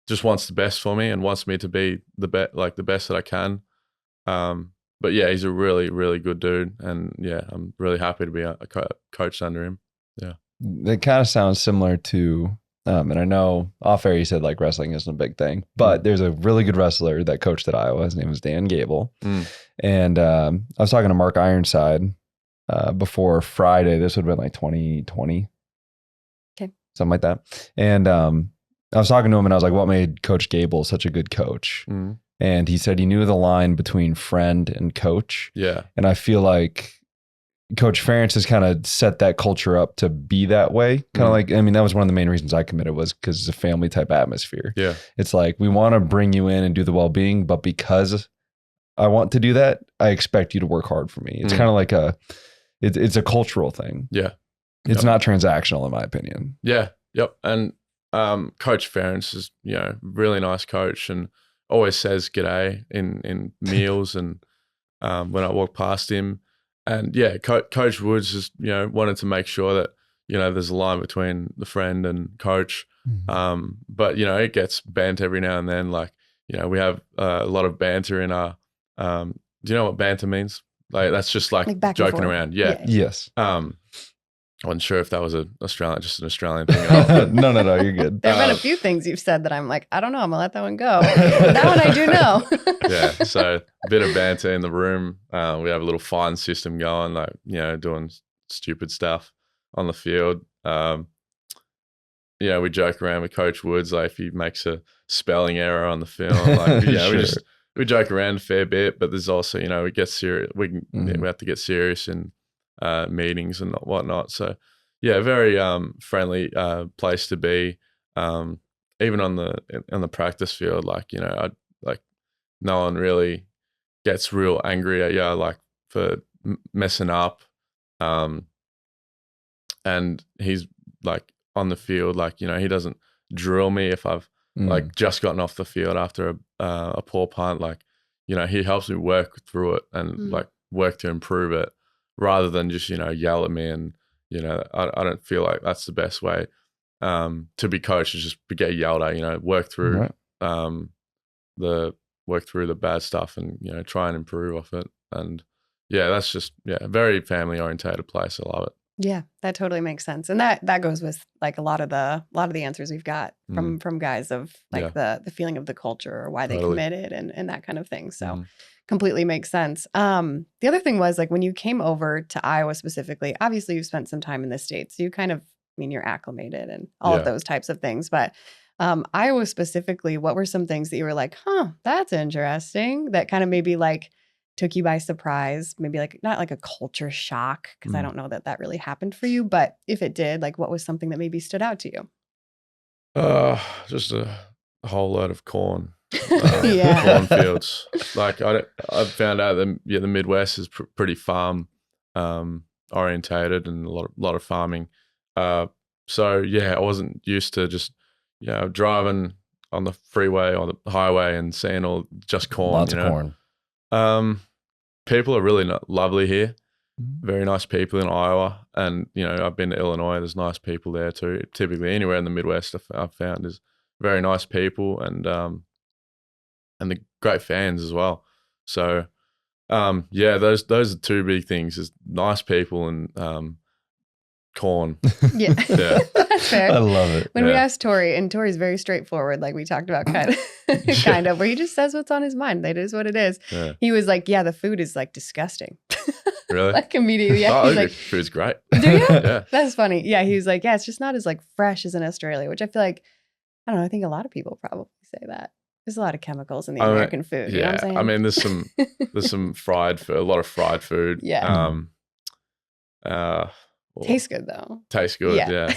Speaker 3: just wants the best for me and wants me to be the best that I can. But yeah, he's a really, really good dude, and yeah, I'm really happy to be coached under him. Yeah,
Speaker 2: it kind of sounds similar to, and I know off air you said like wrestling isn't a big thing, but there's a really good wrestler that coached at Iowa. His name was Dan Gable, and I was talking to Mark Ironside before Friday. This would have been like 2020,
Speaker 1: okay,
Speaker 2: something like that. And I was talking to him, and I was like, "What made Coach Gable such a good coach?" And he said he knew the line between friend and coach.
Speaker 3: Yeah.
Speaker 2: And I feel like Coach Ferentz has kind of set that culture up to be that way. Kind of like, I mean, that was one of the main reasons I committed, was because it's a family type atmosphere.
Speaker 3: Yeah.
Speaker 2: It's like, we want to bring you in and do the well-being, but because I want to do that, I expect you to work hard for me. It's kind of like it's a cultural thing.
Speaker 3: Yeah.
Speaker 2: It's not transactional, in my opinion.
Speaker 3: Yeah. Yep. And Coach Ferentz is, really nice coach, and always says g'day in meals and when I walk past him. And yeah, Coach Woods just, wanted to make sure that, there's a line between the friend and coach. But, it gets bent every now and then. Like, we have a lot of banter in our, do you know what banter means? Like, that's just like joking around. Yeah.
Speaker 2: Yes.
Speaker 3: I wasn't sure if that was just an Australian thing.
Speaker 2: No, you're good.
Speaker 1: There have been a few things you've said that I'm like, I don't know, I'm gonna let that one go. But that one I do know.
Speaker 3: Yeah, so a bit of banter in the room. We have a little fine system going, like, doing stupid stuff on the field. We joke around with Coach Woods, like if he makes a spelling error on the film, like
Speaker 2: Sure.
Speaker 3: we joke around a fair bit, but there's also, we get serious. We have to get serious in meetings and whatnot. So yeah, very friendly place to be. Even on the practice field, like, no one really gets real angry at you, like, for messing up. And he's like on the field, like, he doesn't drill me if I've like just gotten off the field after a poor punt. Like, he helps me work through it and like work to improve it, rather than just, yell at me. And, I don't feel like that's the best way to be coached, is just to get yelled at, work through the bad stuff and, try and improve off it. And yeah, that's just, a very family orientated place. I love it.
Speaker 1: Yeah, that totally makes sense. And that goes with like a lot of the answers we've got from guys of like the feeling of the culture or why they committed and that kind of thing. So completely makes sense. The other thing was, like, when you came over to Iowa specifically, obviously you've spent some time in the States. So you kind of, you're acclimated and all of those types of things. But Iowa specifically, what were some things that you were like, that's interesting, that kind of maybe like took you by surprise, maybe like not like a culture shock, because I don't know that really happened for you, but if it did, like, what was something that maybe stood out to you?
Speaker 3: Just a whole load of corn. Cornfields. Like, I found out that the Midwest is pretty farm orientated, and a lot of farming. So yeah, I wasn't used to just driving on the freeway or the highway and seeing all just corn.
Speaker 2: Lots of corn.
Speaker 3: People are really lovely here. Very nice people in Iowa, and I've been to Illinois. There's nice people there too. Typically, anywhere in the Midwest, I've found is very nice people, and the great fans as well. So those are two big things: is nice people and corn.
Speaker 1: Yeah. That's fair.
Speaker 2: I love it.
Speaker 1: When we asked Tori, and Tori's very straightforward, like we talked about kind of, where he just says what's on his mind. That is what it is. Yeah. He was like, the food is like disgusting.
Speaker 3: Really?
Speaker 1: Like immediately. Yeah. He's like,
Speaker 3: food's great.
Speaker 1: Do you?
Speaker 3: Yeah.
Speaker 1: That's funny. Yeah. He was like, it's just not as like fresh as in Australia, which I feel like, I don't know, I think a lot of people probably say that. There's a lot of chemicals in the American food.
Speaker 3: Yeah.
Speaker 1: You know what I'm saying?
Speaker 3: I mean, there's some fried food, a lot of fried food.
Speaker 1: Yeah. Tastes good though.
Speaker 3: Tastes good. Yeah.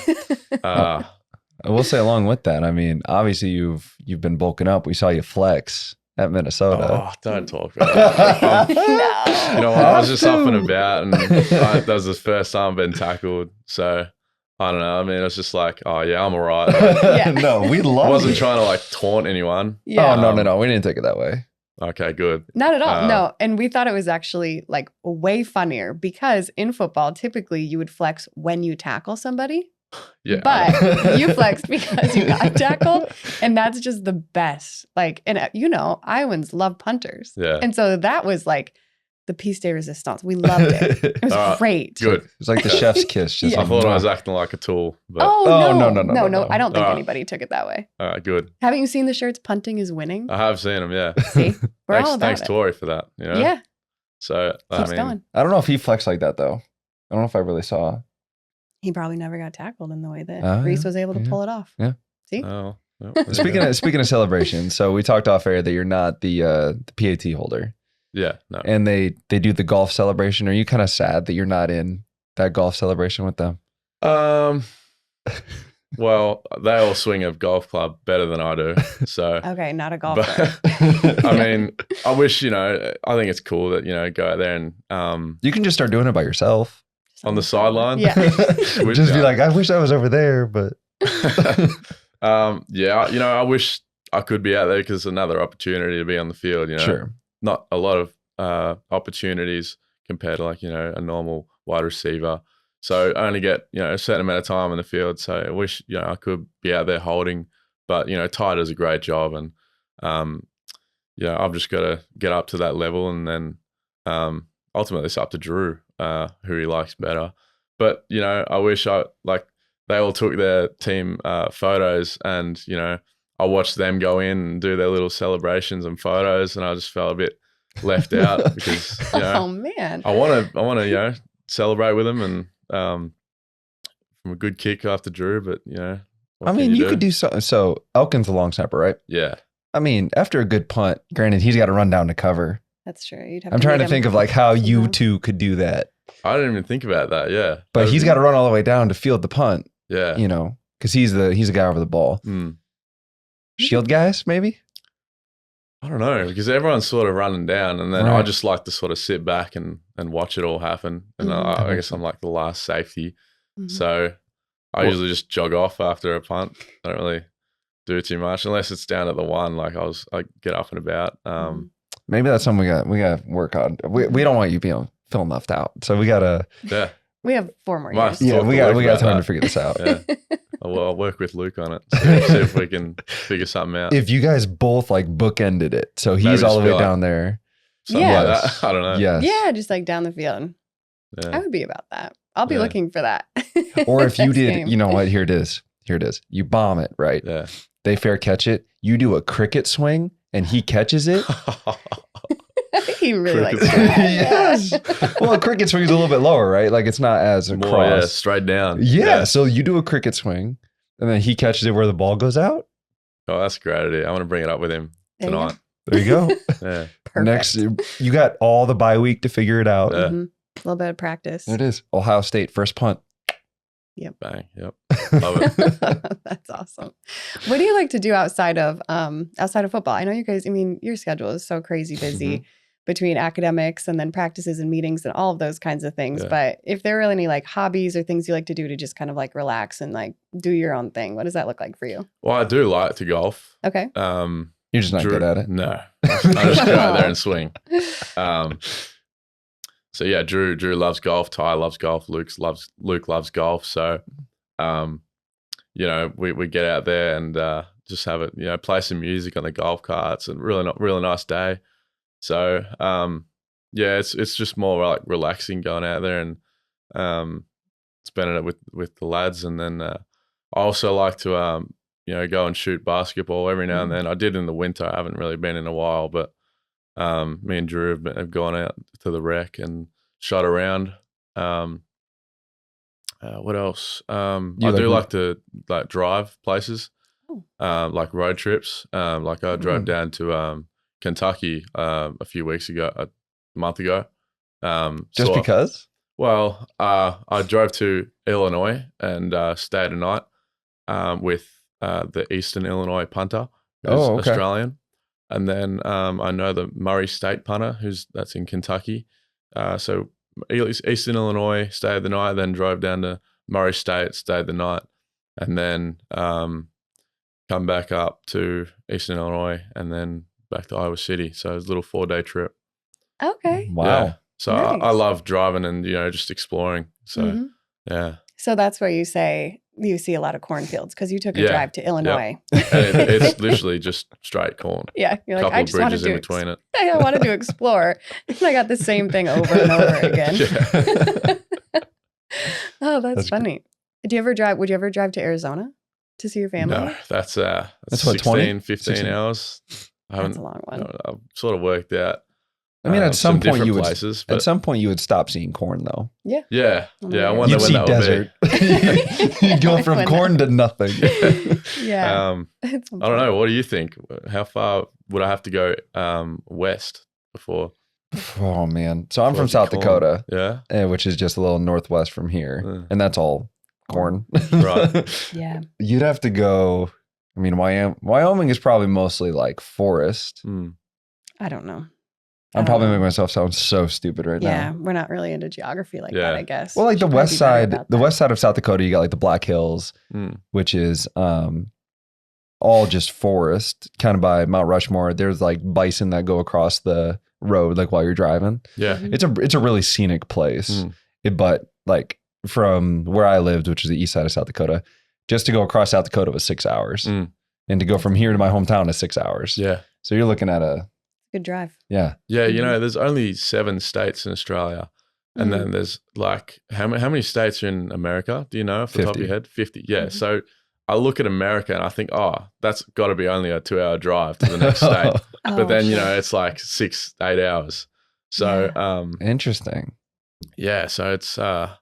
Speaker 2: I will say, along with that, I mean, obviously you've been bulking up. We saw you flex at Minnesota.
Speaker 3: Oh, don't talk about that.
Speaker 1: No.
Speaker 3: I was just up and about, and that was the first time I've been tackled. So I don't know. I mean, it's just like, oh yeah, I'm all right.
Speaker 2: No, we love it.
Speaker 3: I wasn't trying to like taunt anyone.
Speaker 1: Yeah.
Speaker 2: Oh, no. We didn't take it that way.
Speaker 3: Okay, good.
Speaker 1: Not at all. No. And we thought it was actually like way funnier, because in football, typically you would flex when you tackle somebody.
Speaker 3: Yeah.
Speaker 1: But you flexed because you got tackled, and that's just the best. Like, and Iowans love punters.
Speaker 3: Yeah.
Speaker 1: And so that was like the piece de resistance. We loved it. It was great.
Speaker 3: Good.
Speaker 2: It's like the chef's kiss. Just
Speaker 3: I thought I was acting like a tool. But
Speaker 1: No. I don't think anybody took it that way.
Speaker 3: all right, good.
Speaker 1: Haven't you seen the shirts "Punting is winning"?
Speaker 3: I have seen them, yeah.
Speaker 1: See, we're all about
Speaker 3: Thanks,
Speaker 1: it.
Speaker 3: Tori, for that. You know?
Speaker 1: Yeah,
Speaker 3: So,
Speaker 1: keeps going.
Speaker 2: I don't know if he flexed like that, though. I don't know if I really saw.
Speaker 1: He probably never got tackled in the way that Rees was able to pull it off.
Speaker 2: Yeah.
Speaker 1: See?
Speaker 3: Oh. Well,
Speaker 2: Speaking of celebration, so we talked off air that you're not the PAT holder.
Speaker 3: Yeah, no.
Speaker 2: And they do the golf celebration. Are you kind of sad that you're not in that golf celebration with them?
Speaker 3: Well, they all swing a golf club better than I do. So
Speaker 1: Okay, not a golfer.
Speaker 3: but, I mean, I wish, I think it's cool that, go out there and
Speaker 2: You can just start doing it by yourself.
Speaker 3: on the sideline.
Speaker 1: Yeah.
Speaker 2: Just be like, I wish I was over there, but
Speaker 3: yeah, I wish I could be out there because it's another opportunity to be on the field,
Speaker 2: Sure.
Speaker 3: Not a lot of opportunities compared to like, a normal wide receiver. So I only get, a certain amount of time in the field. So I wish, I could be out there holding, but, Ty does a great job. And, I've just got to get up to that level. And then ultimately it's up to Drew, who he likes better. But, I wish they all took their team photos and, I watched them go in and do their little celebrations and photos. And I just felt a bit left out because,
Speaker 1: Oh man.
Speaker 3: I want to, celebrate with them and from a good kick after Drew, but what
Speaker 2: I mean,
Speaker 3: can
Speaker 2: you could do something. So Elkin's a long snapper, right?
Speaker 3: Yeah.
Speaker 2: I mean, after a good punt, granted, he's got to run down to cover.
Speaker 1: That's true.
Speaker 2: I'm trying to think of like how you two could do that.
Speaker 3: I didn't even think about that. Yeah.
Speaker 2: But he's got to run all the way down to field the punt.
Speaker 3: Yeah.
Speaker 2: Because he's the guy over the ball. Shield guys, maybe?
Speaker 3: I don't know, because everyone's sort of running down, and then
Speaker 2: Right.
Speaker 3: I just like to sort of sit back and watch it all happen. And I guess I'm like the last safety.
Speaker 1: Mhm.
Speaker 3: So I usually just jog off after a punt. I don't really do too much unless it's down at the one. Like I get up and about.
Speaker 2: Maybe that's something we got to work on. We don't want you being feeling left out. So we got to.
Speaker 3: Yeah.
Speaker 1: We have 4 more
Speaker 3: Must
Speaker 1: years.
Speaker 3: talk
Speaker 2: Yeah,
Speaker 3: to
Speaker 2: we
Speaker 3: Luke
Speaker 2: got
Speaker 3: about
Speaker 2: time
Speaker 3: that.
Speaker 2: to figure this out.
Speaker 3: Yeah. Well, I'll work with Luke on it. See if we can figure something out.
Speaker 2: If you guys both like bookended it, so he's
Speaker 3: Maybe
Speaker 2: all the
Speaker 3: just
Speaker 2: way
Speaker 3: be like-
Speaker 2: down there.
Speaker 3: Something
Speaker 1: Yeah.
Speaker 3: like that. I don't know.
Speaker 2: Yes.
Speaker 1: Yeah, just like down the field. I
Speaker 3: Yeah.
Speaker 1: would be about that. I'll be
Speaker 3: Yeah.
Speaker 1: looking for that.
Speaker 2: Or if you
Speaker 1: Next
Speaker 2: did,
Speaker 1: game.
Speaker 2: you know what? Here it is. You bomb it, right?
Speaker 3: Yeah.
Speaker 2: They fair catch it. You do a cricket swing, and he catches it.
Speaker 1: He really likes
Speaker 3: Cricket
Speaker 1: that.
Speaker 2: Yes. Well, a cricket swing is a little bit lower, right? Like it's not as across.
Speaker 3: More, yeah, straight down.
Speaker 2: Yeah, so you do a cricket swing, and then he catches it where the ball goes out.
Speaker 3: Oh, that's a great idea. I want to bring it up with him
Speaker 1: There you go.
Speaker 3: tonight.
Speaker 2: There you go.
Speaker 3: Yeah.
Speaker 1: Perfect.
Speaker 2: Next, you got all the bye week to figure it out.
Speaker 3: Yeah.
Speaker 1: Mhm. A little bit of practice.
Speaker 2: There it is. Ohio State first punt.
Speaker 3: Bang. Yep. Love it.
Speaker 1: That's awesome. What do you like to do outside of football? I know you guys, your schedule is so crazy busy between academics and then practices and meetings and all of those kinds of things.
Speaker 3: Yeah.
Speaker 1: But if there are any like hobbies or things you like to do to just kind of like relax and like do your own thing, what does that look like for you?
Speaker 3: Well, I do like to golf.
Speaker 1: Okay.
Speaker 2: You're just not
Speaker 3: Drew-
Speaker 2: good at it.
Speaker 3: No. I just go out there and swing. So yeah, Drew loves golf. Ty loves golf. Luke loves golf. So, we get out there and just have it. Play some music on the golf carts and really nice day. So, it's just more like relaxing going out there and spending it with the lads. And then I also like to go and shoot basketball every now and then. I did in the winter. I haven't really been in a while, but me and Drew have gone out to the rec and shot around. What else? I do like to drive places, like road trips. Like I drove down to Kentucky a few weeks ago, a month ago.
Speaker 2: Just because?
Speaker 3: Well, I drove to Illinois and stayed a night with the Eastern Illinois punter, who's
Speaker 2: okay.
Speaker 3: Australian. And then I know the Murray State punter, that's in Kentucky. So Eastern Illinois, stayed the night, then drove down to Murray State, stayed the night, and then come back up to Eastern Illinois and then back to Iowa City. So it was a little 4-day trip.
Speaker 1: Okay.
Speaker 2: Wow.
Speaker 3: Yeah. So
Speaker 1: Nice.
Speaker 3: I love driving and, just exploring. So,
Speaker 1: Mhm.
Speaker 3: yeah.
Speaker 1: So that's where you say you see a lot of cornfields because you took a
Speaker 3: Yeah.
Speaker 1: drive to Illinois.
Speaker 3: And it's literally just straight corn.
Speaker 1: Yeah, you're like,
Speaker 3: Couple
Speaker 1: I
Speaker 3: of
Speaker 1: just wanted
Speaker 3: bridges in
Speaker 1: to
Speaker 3: between it.
Speaker 1: I wanted to explore. And I got the same thing over and over again. Oh, that's funny. Would you ever drive to Arizona to see your family?
Speaker 3: No, that's
Speaker 2: what,
Speaker 3: 16,
Speaker 2: 20?
Speaker 3: 15
Speaker 2: 16.
Speaker 3: hours.
Speaker 1: That's a long one.
Speaker 3: I've sort of worked out.
Speaker 2: I mean, at some point you would.
Speaker 3: places,
Speaker 2: At some point you would stop seeing corn, though.
Speaker 1: Yeah.
Speaker 3: Yeah.
Speaker 1: Oh my
Speaker 3: Yeah. I
Speaker 1: God.
Speaker 3: wonder
Speaker 2: You'd
Speaker 3: when
Speaker 2: see
Speaker 3: that
Speaker 2: desert. You'd go from corn to nothing.
Speaker 1: Yeah.
Speaker 3: I don't know. What do you think? How far would I have to go west before?
Speaker 2: Oh man! So I'm from
Speaker 3: Towards
Speaker 2: South
Speaker 3: corn?
Speaker 2: Dakota,
Speaker 3: Yeah.
Speaker 2: which is just a little northwest from here, and that's all corn.
Speaker 3: Right.
Speaker 1: Yeah.
Speaker 2: You'd have to go. I mean, Wyoming is probably mostly like forest.
Speaker 1: I don't know.
Speaker 2: I'm probably making myself sound so stupid right now.
Speaker 1: Yeah, we're not really into geography like that, I guess.
Speaker 2: Well, like the
Speaker 1: Should
Speaker 2: west
Speaker 1: probably be better
Speaker 2: side,
Speaker 1: about
Speaker 2: the
Speaker 1: that.
Speaker 2: west side of South Dakota, you got like the Black Hills, which is all just forest, kind of by Mount Rushmore. There's like bison that go across the road, like while you're driving.
Speaker 3: Yeah.
Speaker 1: Mhm.
Speaker 2: It's a really scenic place. But like from where I lived, which is the east side of South Dakota, just to go across South Dakota was 6 hours, and to go from here to my hometown is 6 hours.
Speaker 3: Yeah.
Speaker 2: So you're looking at a
Speaker 1: Good drive.
Speaker 2: yeah.
Speaker 3: Yeah. You know, there's only 7 states in Australia. And then there's like, how many states are in America? Do you know off the top of
Speaker 2: 50.
Speaker 3: your head? 50. Yeah. So I look at America and I think, oh, that's got to be only a 2-hour drive to the next state. But then, you know, it's like 6-8 hours. So,
Speaker 2: Interesting.
Speaker 3: yeah. So it's, I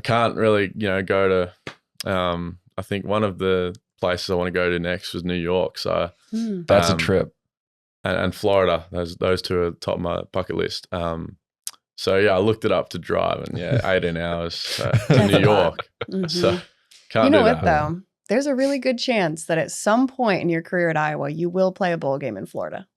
Speaker 3: can't really, you know, go to, I think one of the places I want to go to next was New York. So
Speaker 2: That's a trip.
Speaker 3: and Florida. Those two are top of my bucket list. So yeah, I looked it up to drive, and 18 hours to
Speaker 1: That's
Speaker 3: New
Speaker 1: a lot.
Speaker 3: York.
Speaker 1: Mhm.
Speaker 3: So can't
Speaker 1: You know
Speaker 3: do
Speaker 1: what
Speaker 3: that.
Speaker 1: though? There's a really good chance that at some point in your career at Iowa, you will play a bowl game in Florida.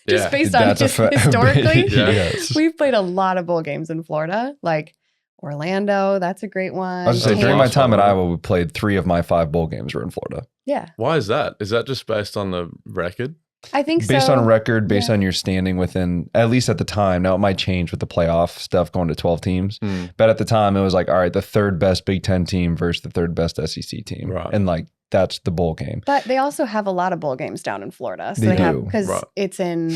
Speaker 1: Just
Speaker 3: Yeah.
Speaker 1: based on
Speaker 2: That's
Speaker 1: historically,
Speaker 3: Yeah.
Speaker 2: Yes.
Speaker 1: we've played a lot of bowl games in Florida, like Orlando. That's a great one.
Speaker 2: I was gonna say, during
Speaker 1: Tampa.
Speaker 2: my time at Iowa, we played 3 of my 5 bowl games were in Florida.
Speaker 1: Yeah,
Speaker 3: Why is that? Is that just based on the record?
Speaker 1: I think
Speaker 2: Based
Speaker 1: so.
Speaker 2: on record, based
Speaker 1: Yeah.
Speaker 2: on your standing within, at least at the time. Now it might change with the playoff stuff going to 12 teams. But at the time, it was like, all right, the 3rd best Big Ten team versus the 3rd best SEC team.
Speaker 3: Right.
Speaker 2: And like, that's the bowl game.
Speaker 1: But they also have a lot of bowl games down in Florida. So
Speaker 2: They
Speaker 1: have
Speaker 2: do.
Speaker 1: because
Speaker 3: Right.
Speaker 1: it's in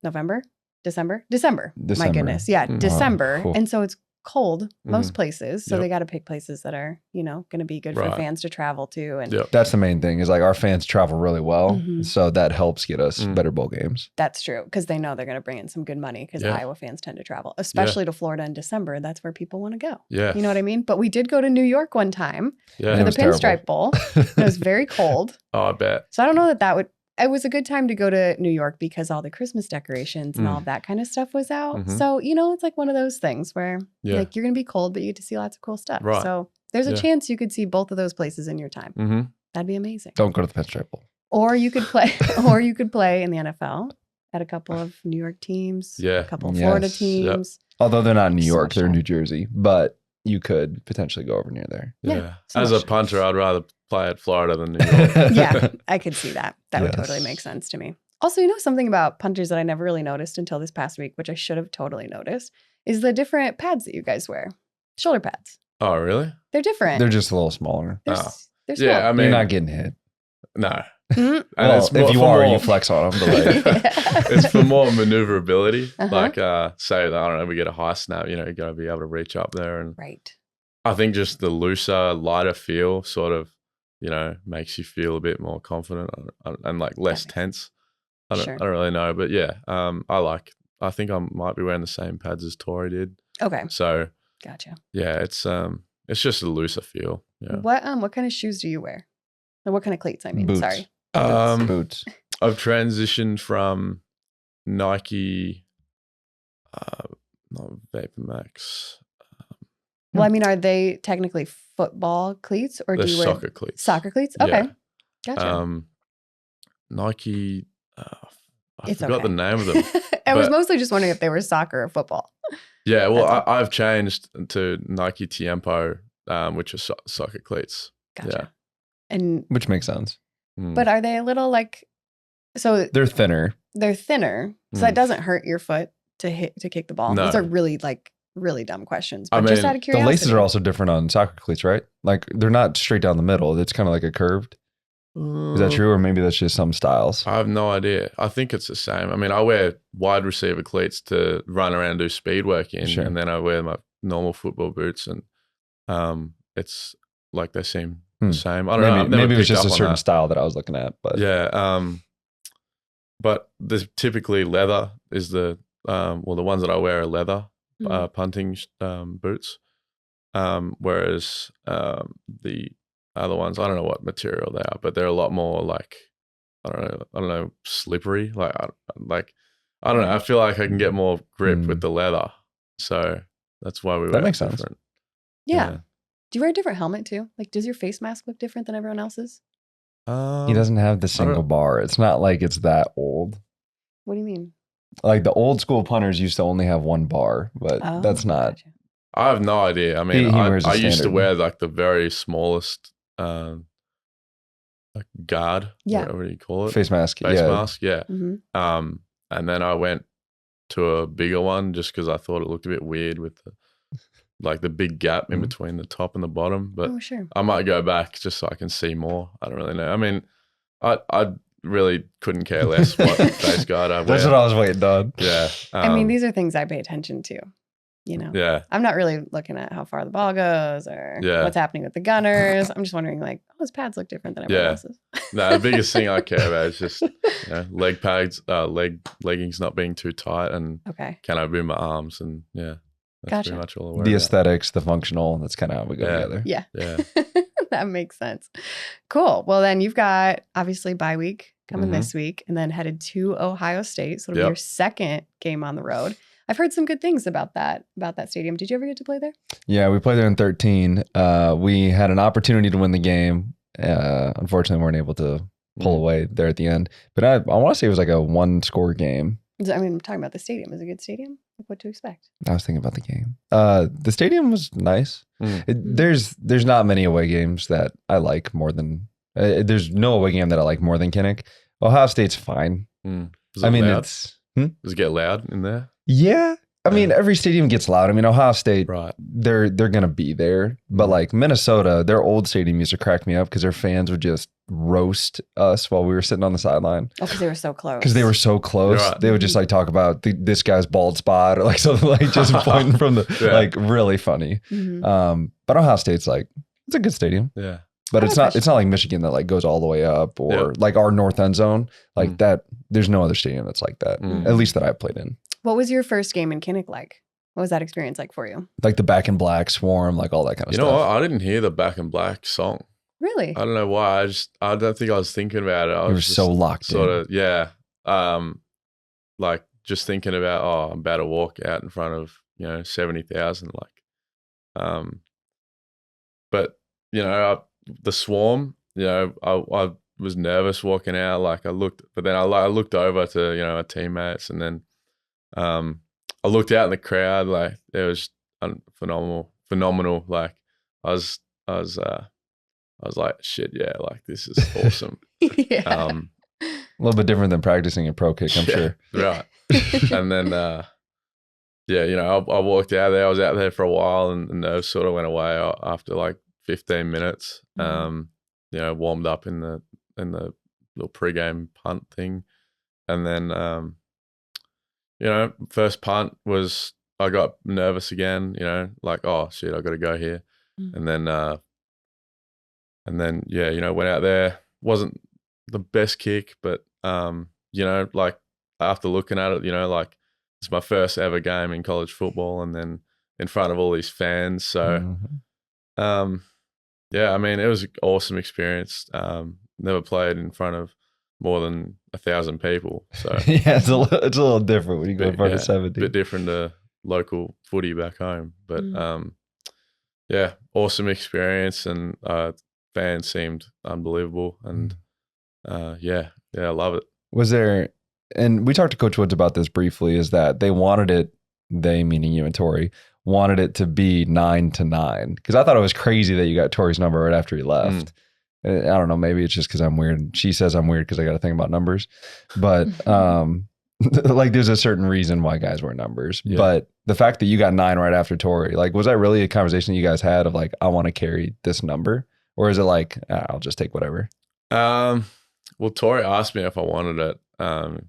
Speaker 1: December. My
Speaker 2: December.
Speaker 1: goodness, yeah,
Speaker 3: Mhm.
Speaker 1: December,
Speaker 2: Cool.
Speaker 1: and so it's cold most
Speaker 3: Mhm.
Speaker 1: places. So
Speaker 3: Yep.
Speaker 1: they got to pick places that are going to be good for
Speaker 3: Right.
Speaker 1: fans to travel to, and
Speaker 3: Yep.
Speaker 2: That's the main thing is like our fans travel really well.
Speaker 1: Mhm.
Speaker 2: So that helps get us
Speaker 3: Mm.
Speaker 2: better bowl games.
Speaker 1: that's true because they know they're going to bring in some good money because
Speaker 3: Yeah.
Speaker 1: Iowa fans tend to travel, especially to Florida in December. That's where people want to go.
Speaker 3: Yeah.
Speaker 1: You know what I mean? But we did go to New York one time
Speaker 3: Yeah.
Speaker 2: And
Speaker 1: for
Speaker 2: it
Speaker 1: the
Speaker 2: was terrible.
Speaker 1: Pinstripe Bowl. And it was very cold.
Speaker 3: Oh, I bet.
Speaker 1: So I don't know that would. It was a good time to go to New York because all the Christmas decorations and all of that kind of stuff was out.
Speaker 3: Mhm.
Speaker 1: So, it's like one of those things where
Speaker 3: Yeah.
Speaker 1: like you're going to be cold, but you get to see lots of cool stuff.
Speaker 3: Right.
Speaker 1: So there's a
Speaker 3: Yeah.
Speaker 1: chance you could see both of those places in your time.
Speaker 3: Mm-hmm.
Speaker 1: That'd be amazing.
Speaker 2: Don't go to the Pinstripe Bowl.
Speaker 1: Or you could play, or you could play in the NFL at a couple of New York teams,
Speaker 3: Yeah.
Speaker 1: a couple of Florida
Speaker 2: Yes.
Speaker 3: Yep.
Speaker 1: teams.
Speaker 2: Although they're not in New
Speaker 1: So
Speaker 2: York,
Speaker 1: much
Speaker 2: they're in
Speaker 1: fun.
Speaker 2: New Jersey. But you could potentially go over near there.
Speaker 3: Yeah.
Speaker 1: Yeah, so
Speaker 3: As a
Speaker 1: much.
Speaker 3: punter, I'd rather play at Florida than New York.
Speaker 1: Yeah, I could see that. That would
Speaker 2: Yes.
Speaker 1: totally make sense to me. Also, something about punters that I never really noticed until this past week, which I should have totally noticed, is the different pads that you guys wear. Shoulder pads.
Speaker 3: Oh, really?
Speaker 1: They're different.
Speaker 2: They're just a little smaller.
Speaker 1: They're,
Speaker 3: Oh.
Speaker 1: s- they're
Speaker 3: Yeah. I
Speaker 1: small.
Speaker 3: mean,
Speaker 2: You're not getting hit.
Speaker 3: no.
Speaker 1: Mhm.
Speaker 3: And
Speaker 2: Well,
Speaker 3: it's
Speaker 2: if
Speaker 3: more-
Speaker 2: you
Speaker 3: for
Speaker 2: are,
Speaker 3: more-
Speaker 2: you flex on them. But like,
Speaker 3: It's for more maneuverability.
Speaker 1: Uh-huh.
Speaker 3: Like, say, I don't know, we get a high snap, you got to be able to reach up there. And
Speaker 1: Right.
Speaker 3: I think just the looser, lighter feel sort of, makes you feel a bit more confident and like less
Speaker 1: makes
Speaker 3: tense.
Speaker 1: Sure.
Speaker 3: I don't really know. But yeah, I think I might be wearing the same pads as Tori did.
Speaker 1: Okay.
Speaker 3: So
Speaker 1: Gotcha.
Speaker 3: yeah, it's just a looser feel. Yeah.
Speaker 1: What kind of shoes do you wear? Or what kind of cleats? I mean,
Speaker 2: Boots.
Speaker 1: sorry.
Speaker 2: boots.
Speaker 3: I've transitioned from Nike, not Vapor Max.
Speaker 1: Well, I mean, are they technically football cleats or
Speaker 3: They're
Speaker 1: do you wear
Speaker 3: soccer cleats.
Speaker 1: soccer cleats? Okay.
Speaker 3: Yeah.
Speaker 1: Gotcha.
Speaker 3: Nike. I
Speaker 1: It's
Speaker 3: forgot
Speaker 1: okay.
Speaker 3: the name of them.
Speaker 1: I was
Speaker 3: but-
Speaker 1: mostly just wondering if they were soccer or football.
Speaker 3: Yeah, well,
Speaker 1: That's
Speaker 3: I've changed to Nike Tiempo, which are soccer cleats.
Speaker 1: Gotcha. And
Speaker 2: Which makes sense.
Speaker 3: Mm.
Speaker 1: but are they a little like so
Speaker 2: They're thinner.
Speaker 1: they're thinner, so
Speaker 3: Mm.
Speaker 1: that doesn't hurt your foot to kick the ball.
Speaker 3: No.
Speaker 1: Those are really like really dumb questions,
Speaker 3: I
Speaker 1: but just
Speaker 3: mean,
Speaker 1: out of
Speaker 2: The
Speaker 1: curiosity.
Speaker 2: laces are also different on soccer cleats, right? Like they're not straight down the middle. It's kind of like a curved. Is that true? Or maybe that's just some styles.
Speaker 3: I have no idea. I think it's the same. I mean, I wear wide receiver cleats to run around and do speed work in,
Speaker 2: Sure.
Speaker 3: and then I wear my normal football boots, and it's like they seem the same. I don't know. I've never
Speaker 2: Maybe it was
Speaker 3: picked
Speaker 2: just
Speaker 3: up
Speaker 2: a
Speaker 3: on
Speaker 2: certain
Speaker 3: that.
Speaker 2: style that I was looking at. But
Speaker 3: Yeah. But there's typically leather is the the ones that I wear are leather punting boots, whereas the other ones, I don't know what material they are, but they're a lot more like I don't know, slippery. I don't know. I feel like I can get more grip with the leather, so that's why we wear
Speaker 2: makes
Speaker 3: different.
Speaker 2: sense.
Speaker 1: Yeah. Do you wear a different helmet too? Like, does your face mask look different than everyone else's?
Speaker 2: He doesn't have the single bar. It's not like it's that old.
Speaker 1: What do you mean?
Speaker 2: Like the old school punters used to only have one bar, but that's not.
Speaker 1: Gotcha.
Speaker 3: I have no idea. I mean,
Speaker 2: He wears a
Speaker 3: I used to
Speaker 2: standard.
Speaker 3: wear like the very smallest like guard, whatever you call it,
Speaker 2: Face mask.
Speaker 3: face
Speaker 2: yeah.
Speaker 3: mask, yeah.
Speaker 1: Mm-hmm.
Speaker 3: And then I went to a bigger one just because I thought it looked a bit weird with the big gap in between the top and the bottom. But
Speaker 1: Oh, sure.
Speaker 3: I might go back just so I can see more. I don't really know. I mean, I really couldn't care less what face guard I wear.
Speaker 2: That's what I was waiting on.
Speaker 3: Yeah.
Speaker 1: I mean, these are things I pay attention to. You know,
Speaker 3: Yeah.
Speaker 1: I'm not really looking at how far the ball goes or
Speaker 3: Yeah.
Speaker 1: what's happening with the gunners. I'm just wondering, like, oh, his pads look different than everyone
Speaker 3: Yeah.
Speaker 1: else's.
Speaker 3: No, the biggest thing I care about is just leg pads, leggings not being too tight, and
Speaker 1: Okay.
Speaker 3: can I move my arms? And that's
Speaker 1: Gotcha.
Speaker 3: pretty much all I worry
Speaker 2: The
Speaker 3: about.
Speaker 2: aesthetics, the functional. That's kind of how we go together.
Speaker 1: Yeah.
Speaker 3: Yeah.
Speaker 1: That makes sense. Cool. Well, then you've got obviously bye week coming this week and then headed to Ohio State. So it'll be your second game on the road. I've heard some good things about that stadium. Did you ever get to play there?
Speaker 2: Yeah, we played there in 13. We had an opportunity to win the game. Unfortunately, we weren't able to pull away there at the end. But I want to say it was like a 1-score game.
Speaker 1: I mean, I'm talking about the stadium. Is it a good stadium? Like, what to expect?
Speaker 2: I was thinking about the game. The stadium was nice. There's not many away games that I like more than. There's no away game that I like more than Kinnick. Ohio State's fine.
Speaker 3: Does
Speaker 2: I mean,
Speaker 3: loud?
Speaker 2: it's.
Speaker 3: Does it get loud in there?
Speaker 2: Yeah. I mean, every stadium gets loud. I mean, Ohio State,
Speaker 3: Right.
Speaker 2: they're going to be there. But like Minnesota, their old stadium used to crack me up because their fans would just roast us while we were sitting on the sideline.
Speaker 1: Oh, because they were so close.
Speaker 2: Because they were so close.
Speaker 3: Right.
Speaker 2: They would just like talk about this guy's bald spot or like something like just pointing from the, like really funny. But Ohio State's like, it's a good stadium.
Speaker 3: Yeah.
Speaker 2: But it's not like Michigan that like goes all the way up or like our north end zone. Like that, there's no other stadium that's like that, at least that I've played in.
Speaker 1: What was your first game in Kinnick like? What was that experience like for you?
Speaker 2: Like the Back in Black, Swarm, like all that kind of stuff.
Speaker 3: You know what? I didn't hear the Back in Black song.
Speaker 1: Really?
Speaker 3: I don't know why. I don't think I was thinking about it. I
Speaker 2: You were
Speaker 3: was just
Speaker 2: so locked
Speaker 3: sort
Speaker 2: in.
Speaker 3: of, yeah. Like just thinking about, I'm about to walk out in front of, 70,000. But, the Swarm, I was nervous walking out. Like I looked over to, our teammates, and then I looked out in the crowd. Like it was phenomenal. Like I was like, shit, yeah, like this is awesome.
Speaker 1: Yeah.
Speaker 2: A little bit different than practicing a pro kick, I'm sure.
Speaker 3: Right. And then, I walked out there. I was out there for a while, and the nerves sort of went away after like 15 minutes. Warmed up in the little pregame punt thing, and then first punt was I got nervous again. Like, oh shit, I got to go here, and then went out there. Wasn't the best kick, but like after looking at it, like it's my first ever game in college football, and then in front of all these fans. So, yeah, I mean, it was an awesome experience. Never played in front of more than 1,000 people. So
Speaker 2: yeah, it's a little different when you go in front of 70.
Speaker 3: A bit different to local footy back home. But yeah, awesome experience, and fans seemed unbelievable. And yeah, I love it.
Speaker 2: Was there, and we talked to Coach Woods about this briefly, is that they wanted it, they meaning you and Tori, wanted it to be 9-9. Because I thought it was crazy that you got Tori's number right after he left. I don't know, maybe it's just because I'm weird. She says I'm weird because I got to think about numbers. But like there's a certain reason why guys wear numbers.
Speaker 3: Yeah.
Speaker 2: But the fact that you got 9 right after Tori, like, was that really a conversation you guys had of like, I want to carry this number? Or is it like, I'll just take whatever?
Speaker 3: Well, Tori asked me if I wanted it. And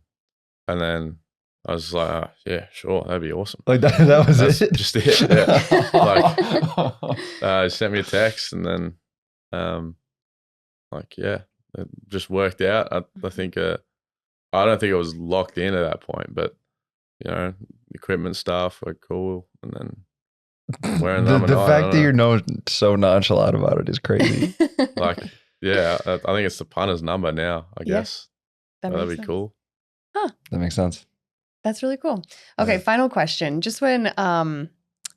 Speaker 3: then I was like, oh, yeah, sure. That'd be awesome.
Speaker 2: Like that was
Speaker 3: That's
Speaker 2: it?
Speaker 3: just it. Yeah. Like, he sent me a text and then, like, yeah, it just worked out. I think, I don't think it was locked in at that point, but, you know, equipment stuff were cool. And then wearing them.
Speaker 2: The fact that you're so nonchalant about it is crazy.
Speaker 3: Like, yeah, I think it's the punter's number now, I guess. That'd be
Speaker 1: sense.
Speaker 3: cool.
Speaker 1: Huh.
Speaker 2: That makes sense.
Speaker 1: That's really cool. Okay, final question. Just when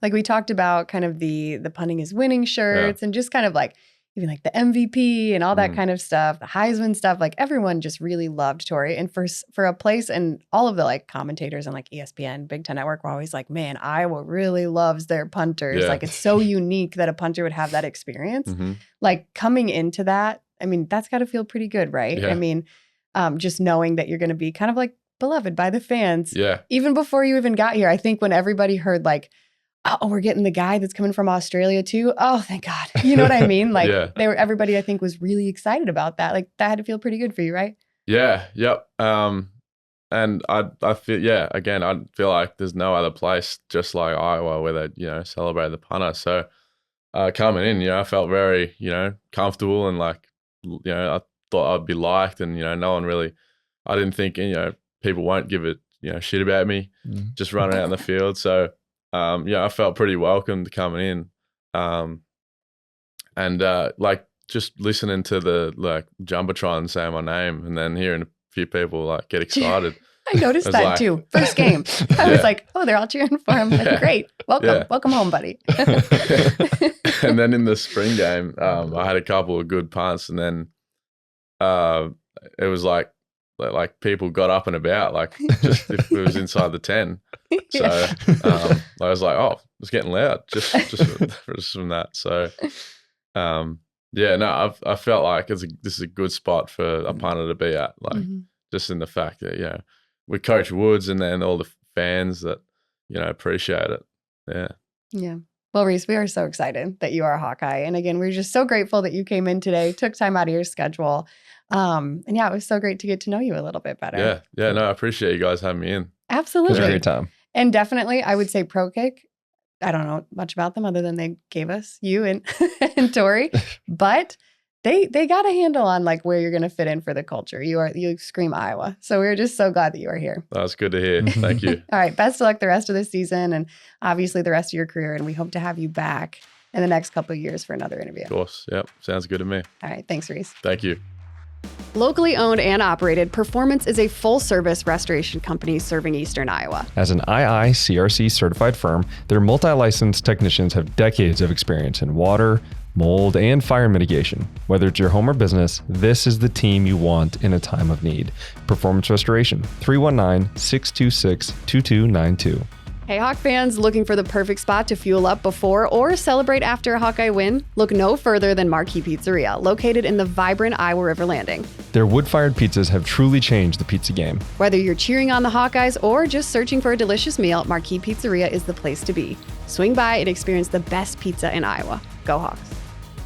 Speaker 1: like we talked about kind of the punting is winning shirts and just kind of like even like the MVP and all that kind of stuff, the Heisman stuff, like everyone just really loved Tori. And for a place and all of the like commentators on like ESPN, Big Ten Network were always like, man, Iowa really loves their punters.
Speaker 3: Yeah.
Speaker 1: Like it's so unique that a punter would have that experience.
Speaker 3: Mm-hmm.
Speaker 1: Like coming into that, I mean, that's got to feel pretty good, right?
Speaker 3: Yeah.
Speaker 1: I mean, just knowing that you're going to be kind of like beloved by the fans.
Speaker 3: Yeah.
Speaker 1: Even before you even got here, I think when everybody heard like, oh, we're getting the guy that's coming from Australia too. Oh, thank God. You know what I mean? Like everybody I think was really excited about that. Like that had to feel pretty good for you, right?
Speaker 3: Yeah. Yep. And I feel, again, I feel like there's no other place just like Iowa where they, you know, celebrate the punter. So coming in, you know, I felt very, you know, comfortable and like, you know, I thought I'd be liked and, you know, no one really, I didn't think, you know, people won't give it, you know, shit about me just running out in the field. So, I felt pretty welcomed coming in. And like just listening to the like Jumbotron saying my name and then hearing a few people like get excited.
Speaker 1: I noticed that like, too. First game. I was like, oh, they're all cheering for him. Like, great. Welcome home, buddy.
Speaker 3: And then in the spring game, I had a couple of good punts and then it was like people got up and about, like just if it was inside the 10. So I was like, oh, it's getting loud just from that. So I felt like this is a good spot for a punter to be at, like just in the fact that, you know, with Coach Woods and then all the fans that, you know, appreciate it. Yeah.
Speaker 1: Yeah. Well, Rees, we are so excited that you are a Hawkeye. And again, we're just so grateful that you came in today, took time out of your schedule. And yeah, it was so great to get to know you a little bit better.
Speaker 3: Yeah. Yeah. No, I appreciate you guys having me in.
Speaker 1: Absolutely.
Speaker 2: It was a great time.
Speaker 1: And definitely, I would say Pro Kick. I don't know much about them other than they gave us you and Tori, but they got a handle on like where you're going to fit in for the culture. You scream Iowa. So we're just so glad that you are here.
Speaker 3: That's good to hear. Thank you.
Speaker 1: All right. Best of luck the rest of the season and obviously the rest of your career. And we hope to have you back in the next couple of years for another interview.
Speaker 3: Of course. Yep. Sounds good to me.
Speaker 1: All right. Thanks, Rees.
Speaker 3: Thank you.
Speaker 1: Locally owned and operated, Performance is a full-service restoration company serving Eastern Iowa.
Speaker 2: As an IICRC certified firm, their multi-licensed technicians have decades of experience in water, mold, and fire mitigation. Whether it's your home or business, this is the team you want in a time of need. Performance Restoration, 319-626-2292.
Speaker 1: Hey Hawk fans, looking for the perfect spot to fuel up before or celebrate after a Hawkeye win? Look no further than Marquee Pizzeria, located in the vibrant Iowa River Landing.
Speaker 2: Their wood-fired pizzas have truly changed the pizza game.
Speaker 1: Whether you're cheering on the Hawkeyes or just searching for a delicious meal, Marquee Pizzeria is the place to be. Swing by and experience the best pizza in Iowa. Go Hawks.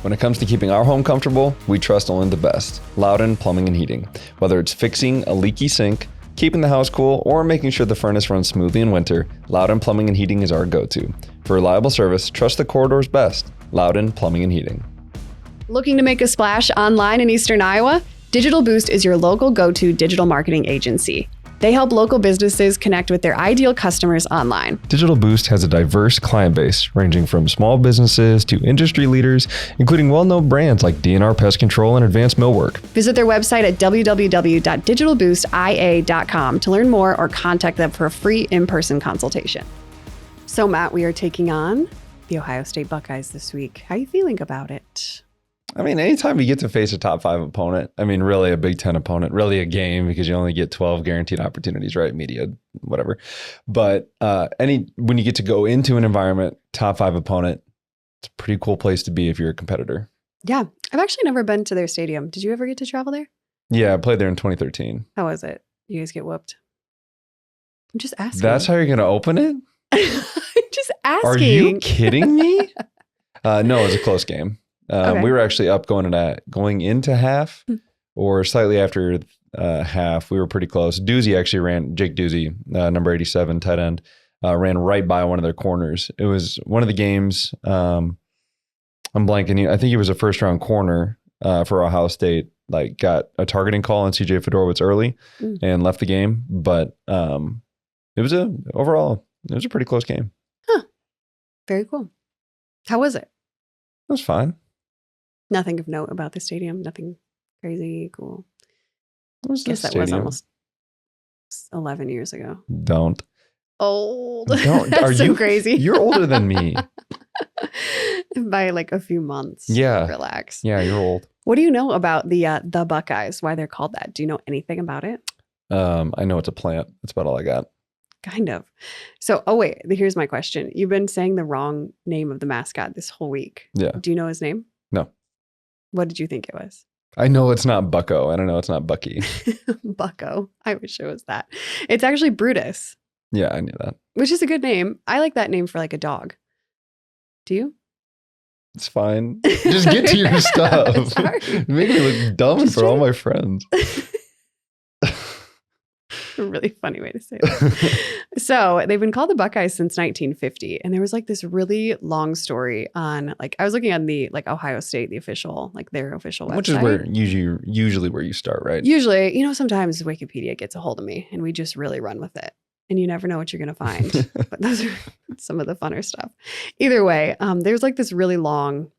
Speaker 2: When it comes to keeping our home comfortable, we trust only the best. Loudon Plumbing and Heating. Whether it's fixing a leaky sink, keeping the house cool, or making sure the furnace runs smoothly in winter, Loudon Plumbing and Heating is our go-to. For reliable service, trust the corridors best. Loudon Plumbing and Heating.
Speaker 1: Looking to make a splash online in Eastern Iowa? Digital Boost is your local go-to digital marketing agency. They help local businesses connect with their ideal customers online.
Speaker 2: Digital Boost has a diverse client base, ranging from small businesses to industry leaders, including well-known brands like DNR Pest Control and Advanced Millwork.
Speaker 1: Visit their website at www.digitalboostia.com to learn more or contact them for a free in-person consultation. So, Matt, we are taking on the Ohio State Buckeyes this week. How are you feeling about it?
Speaker 2: I mean, anytime you get to face a top 5 opponent, I mean, really a Big Ten opponent, really a game because you only get 12 guaranteed opportunities, right? Media, whatever. But when you get to go into an environment, top 5 opponent, it's a pretty cool place to be if you're a competitor.
Speaker 1: Yeah. I've actually never been to their stadium. Did you ever get to travel there?
Speaker 2: Yeah, I played there in 2013.
Speaker 1: How was it? You guys get whooped? I'm just asking.
Speaker 2: That's how you're going to open it?
Speaker 1: I'm just asking.
Speaker 2: Are you kidding me? No, it was a close game.
Speaker 1: Okay.
Speaker 2: We were actually up going into half or slightly after half. We were pretty close. Doozy actually ran, Jake Doozy, number 87, tight end, ran right by one of their corners. It was one of the games, I'm blanking. I think he was a first round corner for Ohio State, like got a targeting call on CJ Fedorowicz early and left the game. But it was a pretty close game.
Speaker 1: Huh. Very cool. How was it?
Speaker 2: It was fine.
Speaker 1: Nothing of note about the stadium. Nothing crazy cool.
Speaker 2: It was
Speaker 1: I guess
Speaker 2: the
Speaker 1: that was
Speaker 2: stadium.
Speaker 1: almost 11 years ago.
Speaker 2: Don't.
Speaker 1: Old.
Speaker 2: Don't.
Speaker 1: That's
Speaker 2: Are
Speaker 1: so
Speaker 2: you
Speaker 1: crazy?
Speaker 2: You're older than me.
Speaker 1: By like a few months.
Speaker 2: Yeah.
Speaker 1: Relax.
Speaker 2: Yeah, you're old.
Speaker 1: What do you know about the Buckeyes? Why they're called that? Do you know anything about it?
Speaker 2: I know it's a plant. That's about all I got.
Speaker 1: Kind of. So, wait, here's my question. You've been saying the wrong name of the mascot this whole week.
Speaker 2: Yeah.
Speaker 1: Do you know his name?
Speaker 2: No.
Speaker 1: What did you think it was?
Speaker 2: I know it's not Bucko. I don't know it's not Bucky.
Speaker 1: Bucko. I wish it was that. It's actually Brutus,
Speaker 2: Yeah, I knew that.
Speaker 1: which is a good name. I like that name for like a dog. Do you?
Speaker 2: It's fine. Just get to your stuff.
Speaker 1: Sorry.
Speaker 2: Make me look dumb
Speaker 1: Just
Speaker 2: for all my friends.
Speaker 1: A really funny way to say it. So they've been called the Buckeyes since 1950. And there was like this really long story on like, I was looking on the like Ohio State, the official, like their official website.
Speaker 2: Which is where usually where you start, right?
Speaker 1: Usually, sometimes Wikipedia gets a hold of me and we just really run with it. And you never know what you're going to find. But those are some of the funner stuff. Either way, there's like this really long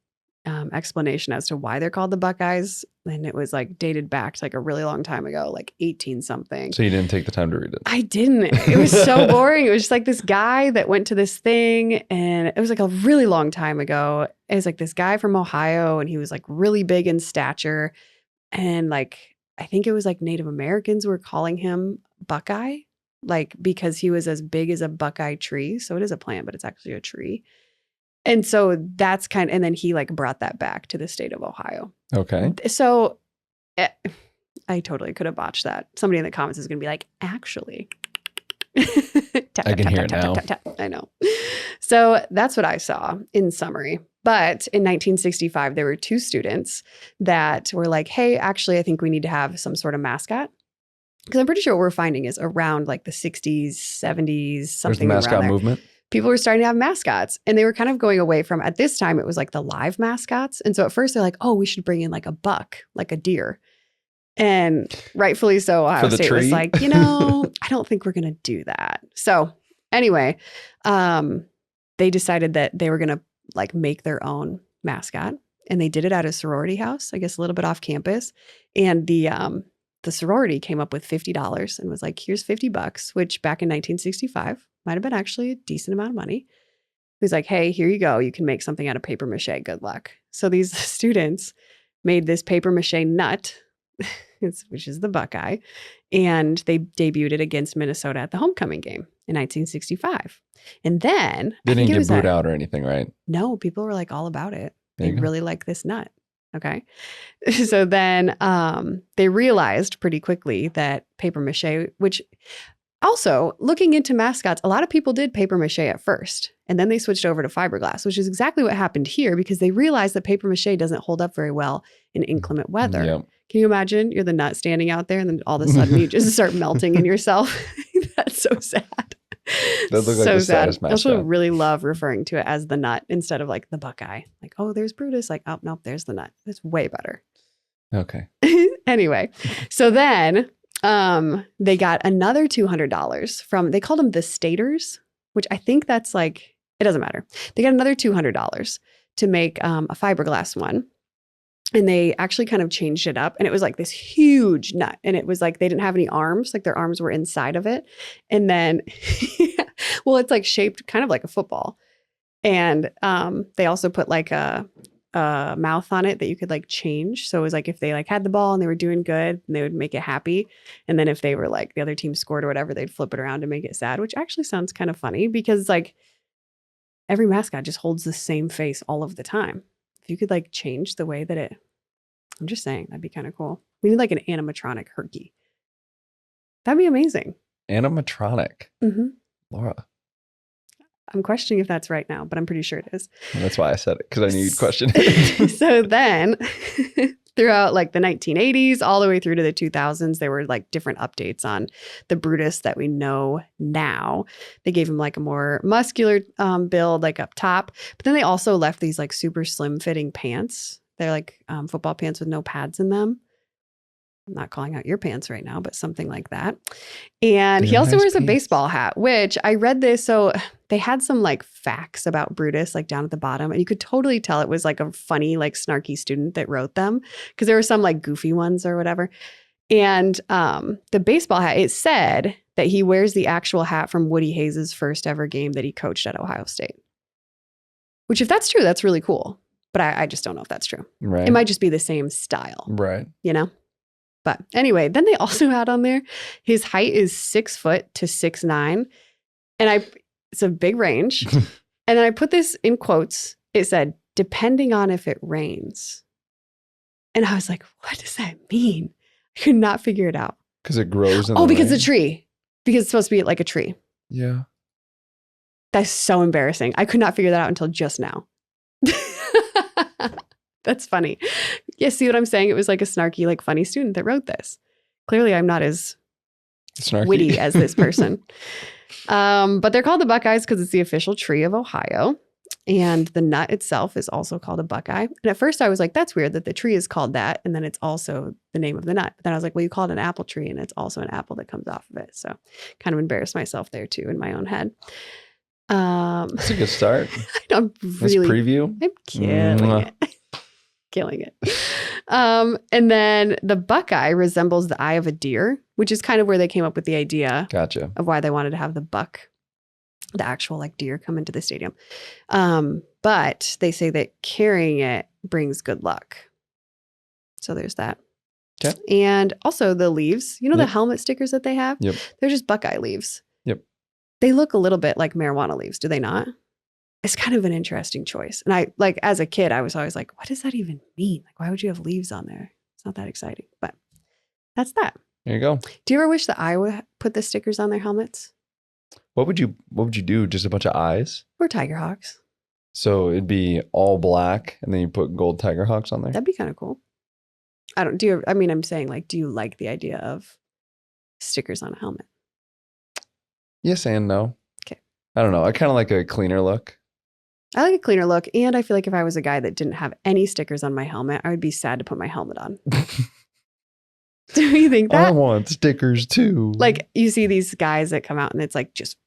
Speaker 1: explanation as to why they're called the Buckeyes. And it was like dated back to like a really long time ago, like 18 something.
Speaker 2: So you didn't take the time to read it?
Speaker 1: I didn't. It was so boring. It was just like this guy that went to this thing and it was like a really long time ago. It was like this guy from Ohio and he was like really big in stature. And like, I think it was like Native Americans were calling him Buckeye, like because he was as big as a Buckeye tree. So it is a plant, but it's actually a tree. And so that's and then he like brought that back to the state of Ohio.
Speaker 2: Okay.
Speaker 1: So I totally could have botched that. Somebody in the comments is going to be like, actually.
Speaker 2: I can hear it now.
Speaker 1: I know. So that's what I saw in summary. But in 1965, there were two students that were like, hey, actually, I think we need to have some sort of mascot. Because I'm pretty sure what we're finding is around like the 60s, 70s, something
Speaker 2: There's the mascot movement.
Speaker 1: People were starting to have mascots and they were kind of going away from, at this time, it was like the live mascots. And so at first they're like, oh, we should bring in like a buck, like a deer. And rightfully so, Ohio State was like, I don't think we're going to do that. So anyway, they decided that they were going to like make their own mascot and they did it at a sorority house, I guess a little bit off campus. And the sorority came up with $50 and was like, here's $50, which back in 1965 might have been actually a decent amount of money. He was like, hey, here you go. You can make something out of paper mache. Good luck. So these students made this paper mache nut, which is the Buckeye, and they debuted it against Minnesota at the homecoming game in 1965. And then
Speaker 2: they didn't get booed out or anything, right?
Speaker 1: No, people were like all about it. They really like this nut. Okay. So then they realized pretty quickly that paper mache, which also looking into mascots, a lot of people did paper mache at first, and then they switched over to fiberglass, which is exactly what happened here because they realized that paper mache doesn't hold up very well in inclement weather. Yep. Can you imagine you're the nut standing out there and then all of a sudden you just start melting in yourself? That's so sad.
Speaker 2: That looks like the saddest mascot.
Speaker 1: I also really love referring to it as the nut instead of like the Buckeye. Like, oh, there's Brutus. Like, oh, nope, there's the nut. It's way better.
Speaker 2: Okay.
Speaker 1: Anyway, so then they got another $200 from, they called them the Staters, which I think that's like, it doesn't matter. They got another $200 to make a fiberglass one. And they actually kind of changed it up. And it was like this huge nut. And it was like they didn't have any arms. Like their arms were inside of it. And then, well, it's like shaped kind of like a football. And they also put like a mouth on it that you could like change. So it was like if they like had the ball and they were doing good, they would make it happy. And then if they were like the other team scored or whatever, they'd flip it around to make it sad, which actually sounds kind of funny because like every mascot just holds the same face all of the time. If you could like change the way that I'm just saying, that'd be kind of cool. We need like an animatronic Herky. That'd be amazing.
Speaker 2: Animatronic.
Speaker 1: Mm-hmm.
Speaker 2: Laura.
Speaker 1: I'm questioning if that's right now, but I'm pretty sure it is.
Speaker 2: And that's why I said it, because I knew you'd question it.
Speaker 1: So then throughout like the 1980s, all the way through to the 2000s, there were like different updates on the Brutus that we know now. They gave him like a more muscular build, like up top. But then they also left these like super slim fitting pants. They're like football pants with no pads in them. I'm not calling out your pants right now, but something like that. And he also wears a baseball hat, which I read this. So they had some like facts about Brutus, like down at the bottom. And you could totally tell it was like a funny, like snarky student that wrote them, because there were some like goofy ones or whatever. And the baseball hat, it said that he wears the actual hat from Woody Hayes' first ever game that he coached at Ohio State. Which, if that's true, that's really cool. But I just don't know if that's true.
Speaker 2: Right.
Speaker 1: It might just be the same style.
Speaker 2: Right.
Speaker 1: You know? But anyway, then they also had on there, his height is 6 foot to 6'9". And it's a big range. And then I put this in quotes. It said, depending on if it rains. And I was like, what does that mean? I could not figure it out.
Speaker 2: Because it grows in
Speaker 1: the because
Speaker 2: rain.
Speaker 1: the tree. Because it's supposed to be like a tree.
Speaker 2: Yeah.
Speaker 1: That's so embarrassing. I could not figure that out until just now. That's funny. Yeah, see what I'm saying? It was like a snarky, like funny student that wrote this. Clearly, I'm not as
Speaker 2: snarky,
Speaker 1: witty as this person. But they're called the Buckeyes because it's the official tree of Ohio. And the nut itself is also called a Buckeye. And at first I was like, that's weird that the tree is called that. And then it's also the name of the nut. But then I was like, well, you call it an apple tree and it's also an apple that comes off of it. So kind of embarrassed myself there too in my own head.
Speaker 2: That's a good start.
Speaker 1: I'm really,
Speaker 2: preview.
Speaker 1: I'm killing it. Killing it. And then the Buckeye resembles the eye of a deer, which is kind of where they came up with the idea of why they wanted to have the buck, the actual like deer, come into the stadium. But they say that carrying it brings good luck. So there's that.
Speaker 2: Okay.
Speaker 1: And also the leaves, you know, the helmet stickers that they have?
Speaker 2: Yep.
Speaker 1: They're just Buckeye leaves.
Speaker 2: Yep.
Speaker 1: They look a little bit like marijuana leaves, do they not? It's kind of an interesting choice. And I, like, as a kid, I was always like, what does that even mean? Like, why would you have leaves on there? It's not that exciting, but that's that.
Speaker 2: There you go.
Speaker 1: Do you ever wish that Iowa put the stickers on their helmets?
Speaker 2: What would you do? Just a bunch of eyes?
Speaker 1: Or Tiger Hawks?
Speaker 2: So it'd be all black and then you put gold Tiger Hawks on there?
Speaker 1: That'd be kind of cool. I'm saying, like, do you like the idea of stickers on a helmet?
Speaker 2: Yes and no.
Speaker 1: Okay.
Speaker 2: I don't know. I kind of like a cleaner look.
Speaker 1: I like a cleaner look, and I feel like if I was a guy that didn't have any stickers on my helmet, I would be sad to put my helmet on. Do you think that?
Speaker 2: I want stickers too.
Speaker 1: Like, you see these guys that come out and it's like just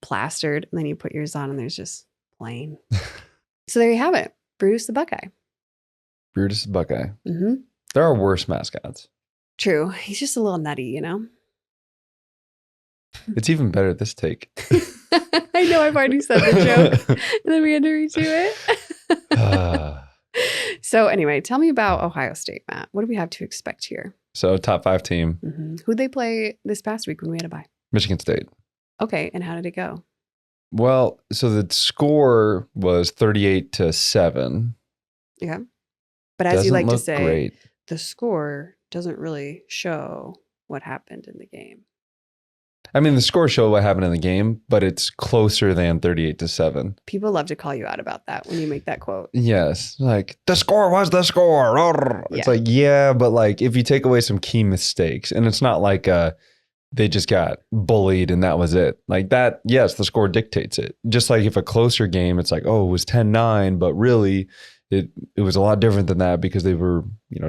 Speaker 1: plastered, and then you put yours on and there's just plain. So there you have it. Brutus the Buckeye.
Speaker 2: Brutus the Buckeye.
Speaker 1: Mm-hmm.
Speaker 2: There are worse mascots.
Speaker 1: True. He's just a little nutty, you know?
Speaker 2: It's even better this take.
Speaker 1: I know I've already said the joke and then we had to redo it. So anyway, tell me about Ohio State, Matt. What do we have to expect here?
Speaker 2: So top 5 team.
Speaker 1: Mm-hmm. Who'd they play this past week when we had a bye?
Speaker 2: Michigan State.
Speaker 1: Okay. And how did it go?
Speaker 2: Well, so the score was 38-7.
Speaker 1: Yeah. But as
Speaker 2: Doesn't
Speaker 1: you like to
Speaker 2: look
Speaker 1: say,
Speaker 2: great.
Speaker 1: The score doesn't really show what happened in the game.
Speaker 2: I mean, the score showed what happened in the game, but it's closer than 38-7.
Speaker 1: People love to call you out about that when you make that quote.
Speaker 2: Yes. Like, the score was the score. It's like, yeah, but like if you take away some key mistakes, and it's not like they just got bullied and that was it. Like that, yes, the score dictates it. Just like if a closer game, it's like, oh, it was 10-9, but really it was a lot different than that because they were,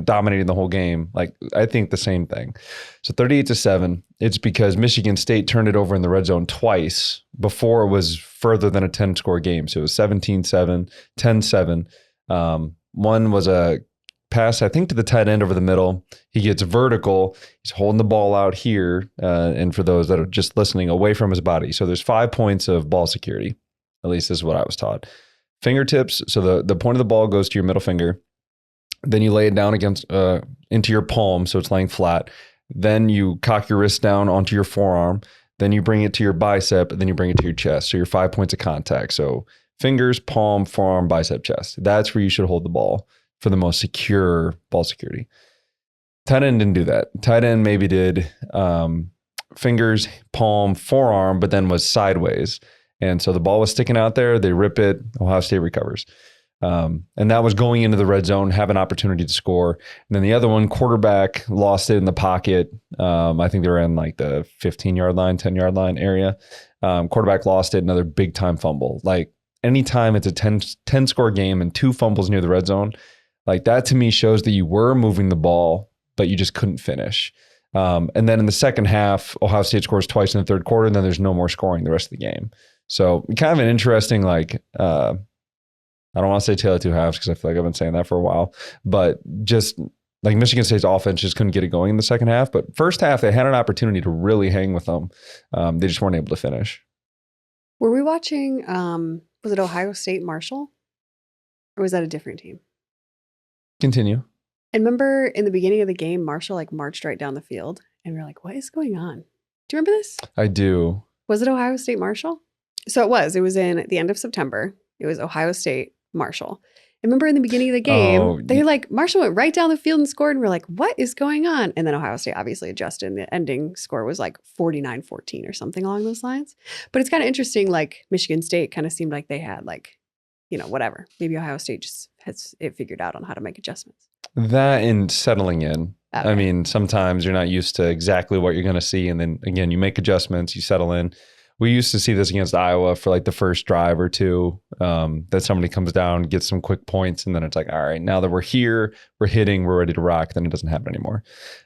Speaker 2: dominating the whole game. Like, I think the same thing. So 38-7, it's because Michigan State turned it over in the red zone twice before it was further than a 10-score game. So it was 17-7, 10-7. One was a pass, I think, to the tight end over the middle. He gets vertical. He's holding the ball out here. And for those that are just listening, away from his body. So there's 5 points of ball security. At least this is what I was taught. Fingertips. So the point of the ball goes to your middle finger. Then you lay it down against into your palm, so it's laying flat. Then you cock your wrist down onto your forearm. Then you bring it to your bicep, and then you bring it to your chest. So your 5 points of contact. So fingers, palm, forearm, bicep, chest. That's where you should hold the ball for the most secure ball security. Tight end didn't do that. Tight end maybe did fingers, palm, forearm, but then was sideways. And so the ball was sticking out there. They rip it. Ohio State recovers. And that was going into the red zone, have an opportunity to score. And then the other one, quarterback lost it in the pocket. I think they were in like the 15-yard line, 10-yard line area. Quarterback lost it, another big time fumble. Like anytime it's a 10 score game and 2 fumbles near the red zone, like that to me shows that you were moving the ball, but you just couldn't finish. And then in the second half, Ohio State scores twice in the third quarter, and then there's no more scoring the rest of the game. So kind of an interesting, like, I don't want to say tale of two halves because I feel like I've been saying that for a while, but just like Michigan State's offense just couldn't get it going in the second half. But first half, they had an opportunity to really hang with them. They just weren't able to finish.
Speaker 1: Were we watching, was it Ohio State Marshall? Or was that a different team?
Speaker 2: Continue.
Speaker 1: And remember in the beginning of the game, Marshall like marched right down the field and we were like, what is going on? Do you remember this?
Speaker 2: I do.
Speaker 1: Was it Ohio State Marshall? So it was in at the end of September. It was Ohio State Marshall. And remember in the beginning of the game, they like Marshall went right down the field and scored. And we're like, what is going on? And then Ohio State obviously adjusted. And the ending score was like 49-14 or something along those lines. But it's kind of interesting. Like Michigan State kind of seemed like they had like, you know, whatever. Maybe Ohio State just has it figured out on how to make adjustments.
Speaker 2: That and settling in. Okay. I mean, sometimes you're not used to exactly what you're going to see. And then again, you make adjustments, you settle in. We used to see this against Iowa for like the first drive or two, that somebody comes down, gets some quick points, and then it's like, all right, now that we're here, we're hitting, we're ready to rock, then it doesn't happen anymore.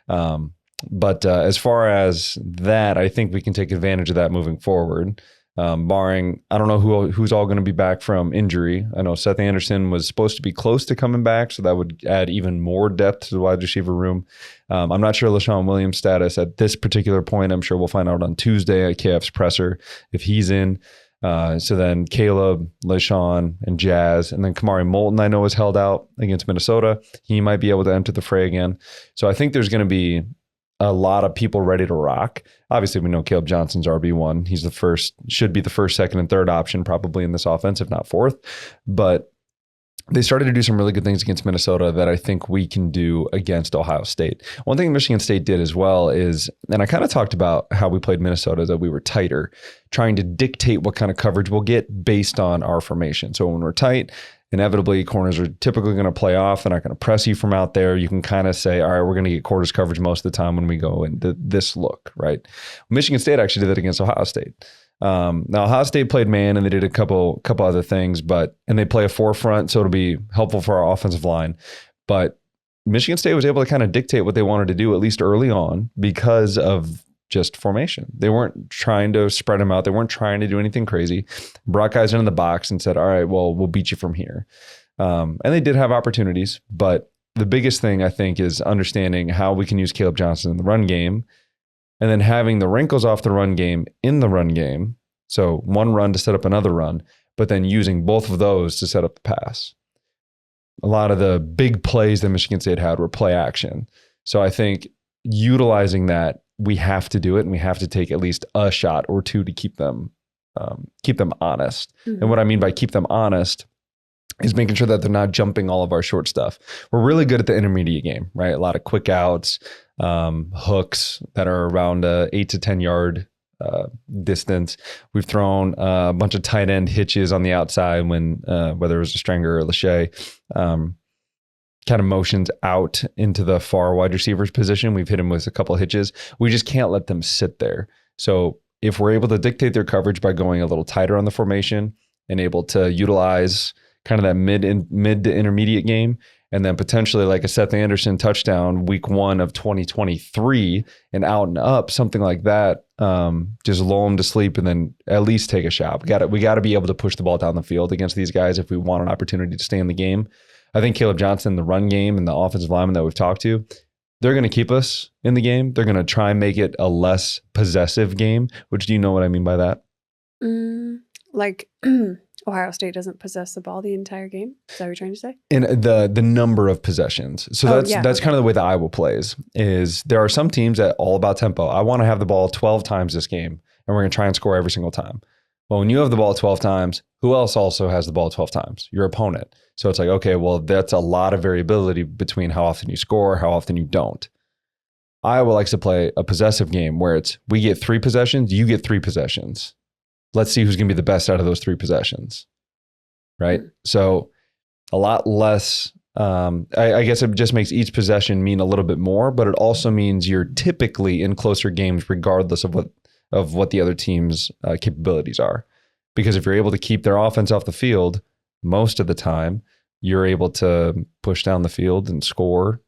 Speaker 2: But as far as that, I think we can take advantage of that moving forward. Barring, I don't know who's all going to be back from injury. I know Seth Anderson was supposed to be close to coming back, so that would add even more depth to the wide receiver room. I'm not sure LaShawn Williams' status at this particular point. I'm sure we'll find out on Tuesday at KF's presser if he's in. So then Caleb, LaShawn, and Jazz, and then Kamari Moulton I know is held out against Minnesota. He might be able to enter the fray again. So I think there's going to be a lot of people ready to rock. Obviously, we know Caleb Johnson's RB1. He's the first, should be the first, second, and third option probably in this offense, if not fourth. But they started to do some really good things against Minnesota that I think we can do against Ohio State. One thing Michigan State did as well is, and I kind of talked about how we played Minnesota, that we were tighter, trying to dictate what kind of coverage we'll get based on our formation. So when we're tight, inevitably corners are typically going to play off. They're not going to press you from out there. You can kind of say, all right, we're going to get quarters coverage most of the time when we go into this look, right? Michigan State actually did that against Ohio State. Now Ohio State played man and they did a couple other things, and they play a forefront, so it'll be helpful for our offensive line. But Michigan State was able to kind of dictate what they wanted to do, at least early on, because of just formation. They weren't trying to spread them out. They weren't trying to do anything crazy. Brought guys into the box and said, all right, well, we'll beat you from here. And they did have opportunities, but the biggest thing I think is understanding how we can use Caleb Johnson in the run game, and then having the wrinkles off the run game in the run game. So one run to set up another run, but then using both of those to set up the pass. A lot of the big plays that Michigan State had were play action. So I think utilizing that, we have to do it, and we have to take at least a shot or two to keep them honest. Mm-hmm. And what I mean by keep them honest is making sure that they're not jumping all of our short stuff. We're really good at the intermediate game, right? A lot of quick outs, hooks that are around 8 to 10 yard distance. We've thrown a bunch of tight end hitches on the outside when whether it was a Stranger or Lachey, kind of motions out into the far wide receivers position. We've hit him with a couple of hitches. We just can't let them sit there. So if we're able to dictate their coverage by going a little tighter on the formation and able to utilize kind of that mid to intermediate game, and then potentially like a Seth Anderson touchdown week 1 of 2023 and out and up, something like that, just lull them to sleep and then at least take a shot. We got to be able to push the ball down the field against these guys if we want an opportunity to stay in the game. I think Caleb Johnson, the run game and the offensive lineman that we've talked to, they're going to keep us in the game. They're going to try and make it a less possessive game, which, do you know what I mean by that?
Speaker 1: Like Ohio State doesn't possess the ball the entire game? Is that what you're trying to say?
Speaker 2: And the number of possessions. So that's kind of the way the Iowa plays, is there are some teams that all about tempo. I want to have the ball 12 times this game, and we're going to try and score every single time. Well, when you have the ball 12 times, who else also has the ball 12 times? Your opponent. So it's like, okay, well, that's a lot of variability between how often you score, how often you don't. Iowa likes to play a possessive game where it's we get 3 possessions, you get 3 possessions. Let's see who's going to be the best out of those 3 possessions. Right? So a lot less, I guess it just makes each possession mean a little bit more, but it also means you're typically in closer games regardless of what the other team's capabilities are. Because if you're able to keep their offense off the field most of the time, you're able to push down the field and score.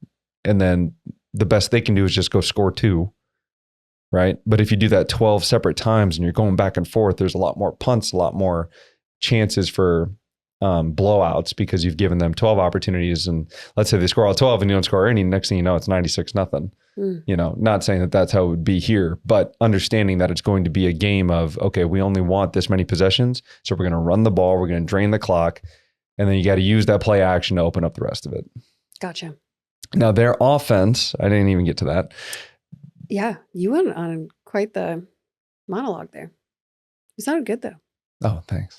Speaker 2: And then the best they can do is just go score 2, right? But if you do that 12 separate times and you're going back and forth, there's a lot more punts, a lot more chances for blowouts because you've given them 12 opportunities. And let's say they score all 12 and you don't score any. Next thing you know, it's 96-0. You know, not saying that that's how it would be here, but understanding that it's going to be a game of, okay, we only want this many possessions. So we're going to run the ball. We're going to drain the clock. And then you got to use that play action to open up the rest of it.
Speaker 1: Gotcha.
Speaker 2: Now their offense, I didn't even get to that.
Speaker 1: Yeah. You went on quite the monologue there. You sounded good though.
Speaker 2: Oh, thanks.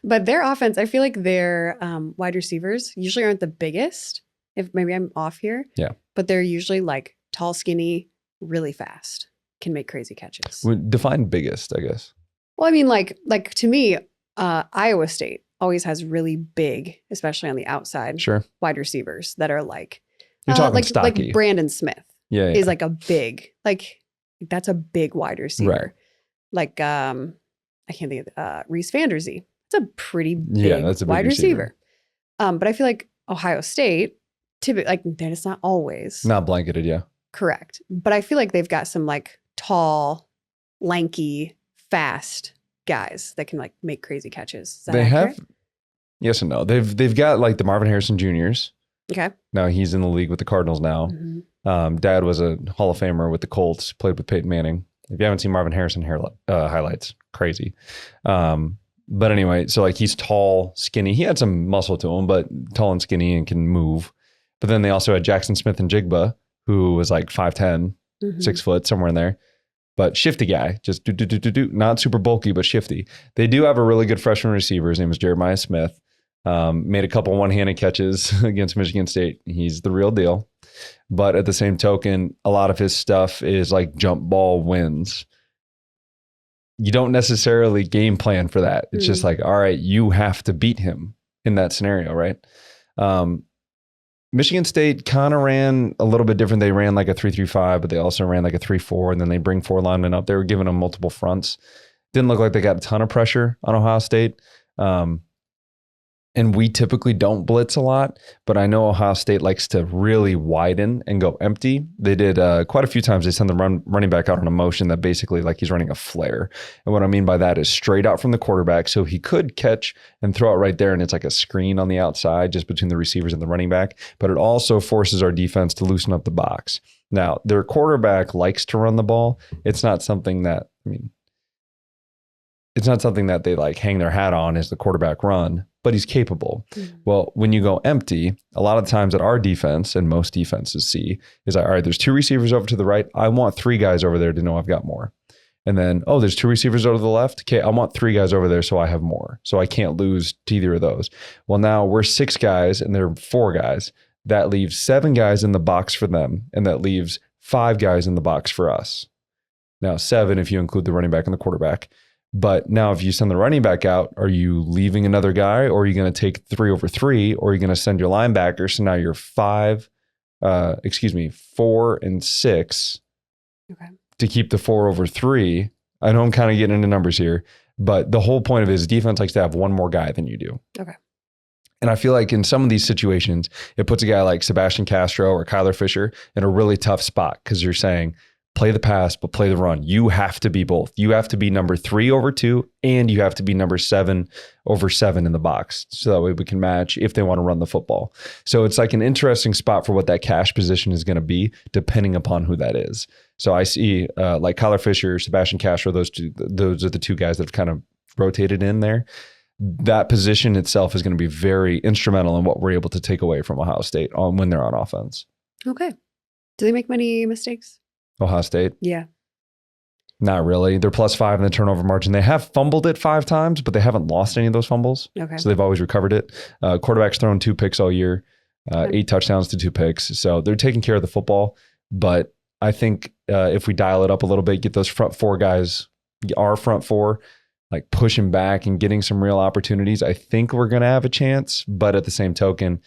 Speaker 1: But their offense, I feel like their wide receivers usually aren't the biggest. If maybe I'm off here. Yeah. But they're usually like tall, skinny, really fast, can make crazy catches.
Speaker 2: Define biggest, I guess.
Speaker 1: Well, I mean, like to me, Iowa State always has really big, especially on the outside, wide receivers that are like,
Speaker 2: you're talking stocky.
Speaker 1: Like Brandon Smith
Speaker 2: is
Speaker 1: like a big, that's a big wide receiver. Right. Like, I can't think of Rees Dakin. It's a pretty big wide receiver. But I feel like Ohio State, typically, like that is not always.
Speaker 2: Not blanketed, yeah.
Speaker 1: Correct. But I feel like they've got some like tall, lanky, fast guys that can like make crazy catches. They accurate?
Speaker 2: Have, yes and no. They've got like the Marvin Harrison Juniors.
Speaker 1: Okay.
Speaker 2: Now he's in the league with the Cardinals now. Mm-hmm. Dad was a Hall of Famer with the Colts, played with Peyton Manning. If you haven't seen Marvin Harrison highlights, crazy. But anyway, so like he's tall, skinny. He had some muscle to him, but tall and skinny and can move. But then they also had Jackson Smith and Jigba, who was like 5'10", 6 foot, somewhere in there. But shifty guy, just not super bulky, but shifty. They do have a really good freshman receiver. His name is Jeremiah Smith. Made a couple one-handed catches against Michigan State. He's the real deal. But at the same token, a lot of his stuff is like jump ball wins. You don't necessarily game plan for that. It's just like, all right, you have to beat him in that scenario, right? Michigan State kind of ran a little bit different. They ran like a 3-3-5, but they also ran like a 3-4, and then they bring 4 linemen up. They were giving them multiple fronts. Didn't look like they got a ton of pressure on Ohio State. And we typically don't blitz a lot, but I know Ohio State likes to really widen and go empty. They did quite a few times. They send the running back out on a motion that basically like he's running a flare. And what I mean by that is straight out from the quarterback. So he could catch and throw it right there. And it's like a screen on the outside just between the receivers and the running back. But it also forces our defense to loosen up the box. Now, their quarterback likes to run the ball. It's not something that, it's not something that they like hang their hat on as the quarterback run, but he's capable. Well, when you go empty, a lot of times that our defense and most defenses see is like, all right, there's 2 receivers over to the right. I want 3 guys over there to know I've got more. And then, oh, there's 2 receivers over to the left. Okay, I want 3 guys over there so I have more. So I can't lose to either of those. Well, now we're 6 guys and they're 4 guys. That leaves 7 guys in the box for them. And that leaves 5 guys in the box for us. Now 7 if you include the running back and the quarterback. But now if you send the running back out, are you leaving another guy, or are you going to take 3 over 3, or are you going to send your linebacker? So now you're 4 and 6 to keep the 4 over 3. I know I'm kind of getting into numbers here, but the whole point of it is defense likes to have one more guy than you do.
Speaker 1: Okay.
Speaker 2: And I feel like in some of these situations, it puts a guy like Sebastian Castro or Kyler Fisher in a really tough spot because you're saying, play the pass, but play the run. You have to be both. You have to be number 3 over 2, and you have to be number 7 over 7 in the box. So that way we can match if they want to run the football. So it's like an interesting spot for what that cash position is going to be, depending upon who that is. So I see like Kyler Fisher, Sebastian Castro, those are the 2 guys that have kind of rotated in there. That position itself is going to be very instrumental in what we're able to take away from Ohio State when they're on offense.
Speaker 1: Okay. Do they make many mistakes?
Speaker 2: Ohio State?
Speaker 1: Yeah.
Speaker 2: Not really. They're +5 in the turnover margin. They have fumbled it 5 times, but they haven't lost any of those fumbles.
Speaker 1: Okay.
Speaker 2: So they've always recovered it. Quarterback's thrown 2 picks all year, 8 touchdowns to 2 picks. So they're taking care of the football. But I think if we dial it up a little bit, get those front four guys, our front four, like pushing back and getting some real opportunities, I think we're going to have a chance. But at the same token,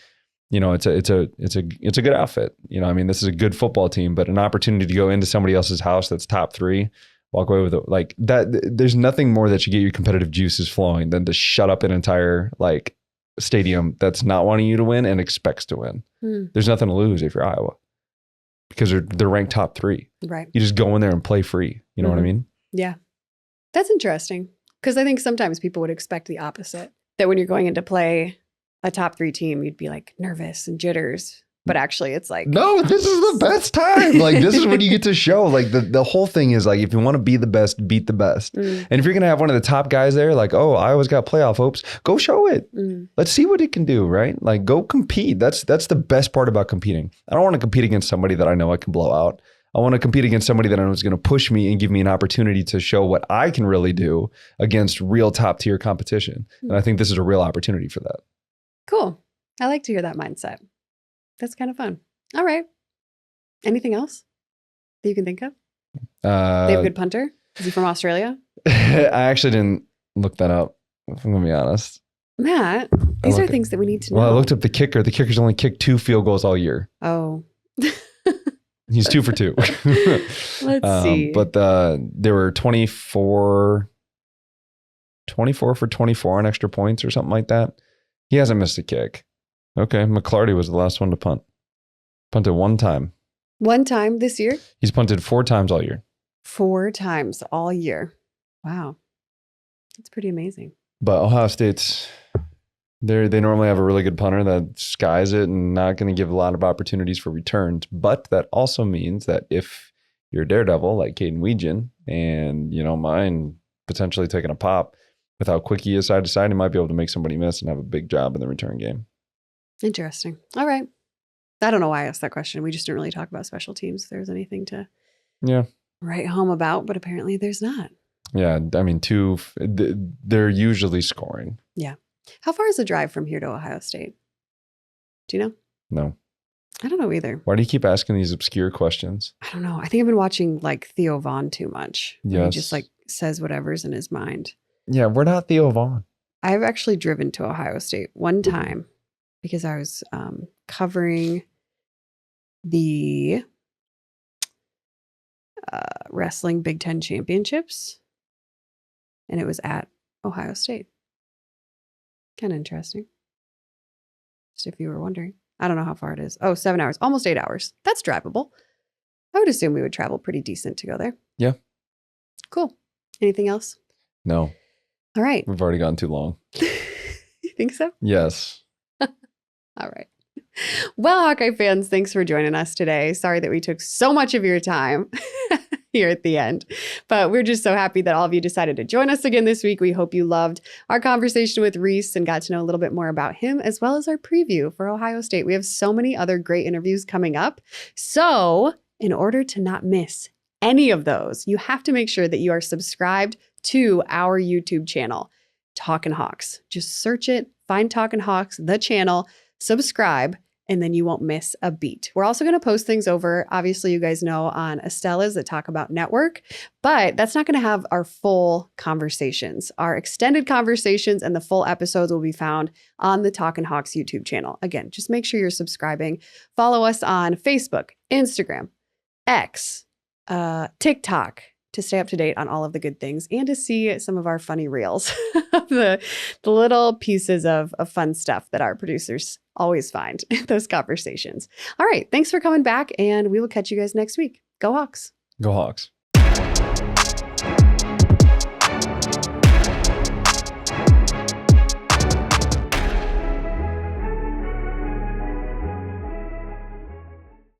Speaker 2: you know, it's a good outfit. You know, I mean, this is a good football team, but an opportunity to go into somebody else's house that's top 3, walk away with it like that. There's nothing more that should get your competitive juices flowing than to shut up an entire like stadium that's not wanting you to win and expects to win. There's nothing to lose if you're Iowa because they're ranked top 3.
Speaker 1: Right.
Speaker 2: You just go in there and play free. You know what I mean?
Speaker 1: Yeah. That's interesting. Because I think sometimes people would expect the opposite, that when you're going into play a top 3 team, you'd be like nervous and jitters. But actually it's like,
Speaker 2: no, this is the best time. Like this is when you get to show, like the whole thing is like, if you want to be the best, beat the best. And if you're going to have one of the top guys there, like, oh, Iowa's got playoff hopes, go show it. Let's see what it can do. Right. Like go compete. That's the best part about competing. I don't want to compete against somebody that I know I can blow out. I want to compete against somebody that I know is going to push me and give me an opportunity to show what I can really do against real top tier competition. And I think this is a real opportunity for that.
Speaker 1: Cool. I like to hear that mindset. That's kind of fun. All right. Anything else that you can think of? They have a good punter. Is he from Australia?
Speaker 2: I actually didn't look that up, if I'm going to be honest.
Speaker 1: Matt, these are things that we need to know.
Speaker 2: Well, I looked up the kicker. The kicker's only kicked 2 field goals all year.
Speaker 1: Oh.
Speaker 2: He's 2 for 2.
Speaker 1: Let's see.
Speaker 2: But there were 24 for 24 on extra points or something like that. He hasn't missed a kick. Okay. McClarty was the last one to punt. Punted 1 time.
Speaker 1: 1 time this year?
Speaker 2: He's punted 4 times all year.
Speaker 1: 4 times all year. Wow. That's pretty amazing.
Speaker 2: But Ohio State's, they normally have a really good punter that skies it and not going to give a lot of opportunities for returns. But that also means that if you're a daredevil like Caden Weegan and you don't mind potentially taking a pop with how quick he is side to side, he might be able to make somebody miss and have a big job in the return game.
Speaker 1: Interesting. All right. I don't know why I asked that question. We just didn't really talk about special teams. If there's anything to write home about, but apparently there's not.
Speaker 2: Yeah. I mean, they're usually scoring.
Speaker 1: Yeah. How far is the drive from here to Ohio State? Do you know?
Speaker 2: No.
Speaker 1: I don't know either.
Speaker 2: Why do you keep asking these obscure questions?
Speaker 1: I don't know. I think I've been watching like Theo Vaughn too much.
Speaker 2: Yes.
Speaker 1: He just like says whatever's in his mind.
Speaker 2: Yeah. We're not Theo Vaughn.
Speaker 1: I've actually driven to Ohio State 1 time because I was covering the wrestling Big Ten championships, and it was at Ohio State. Kind of interesting. Just if you were wondering. I don't know how far it is. Oh, 7 hours, almost 8 hours. That's drivable. I would assume we would travel pretty decent to go there.
Speaker 2: Yeah.
Speaker 1: Cool. Anything else?
Speaker 2: No.
Speaker 1: All right.
Speaker 2: We've already gone too long.
Speaker 1: You think so?
Speaker 2: Yes.
Speaker 1: All right. Well, Hawkeye fans, thanks for joining us today. Sorry that we took so much of your time here at the end, but we're just so happy that all of you decided to join us again this week. We hope you loved our conversation with Rees and got to know a little bit more about him, as well as our preview for Ohio State. We have so many other great interviews coming up. So in order to not miss any of those, you have to make sure that you are subscribed to our YouTube channel, Talkin Hawks. Just search it, find Talkin Hawks, the channel, subscribe, and then you won't miss a beat. We're also going to post things over, obviously, you guys know, on Estella's that Talk About Network, but that's not going to have our full conversations. Our extended conversations and the full episodes will be found on the Talkin Hawks YouTube channel. Again, just make sure you're subscribing. Follow us on Facebook, Instagram, X, TikTok, to stay up to date on all of the good things and to see some of our funny reels of the little pieces of fun stuff that our producers always find in those conversations. All right. Thanks for coming back, and we will catch you guys next week. Go Hawks.
Speaker 2: Go Hawks.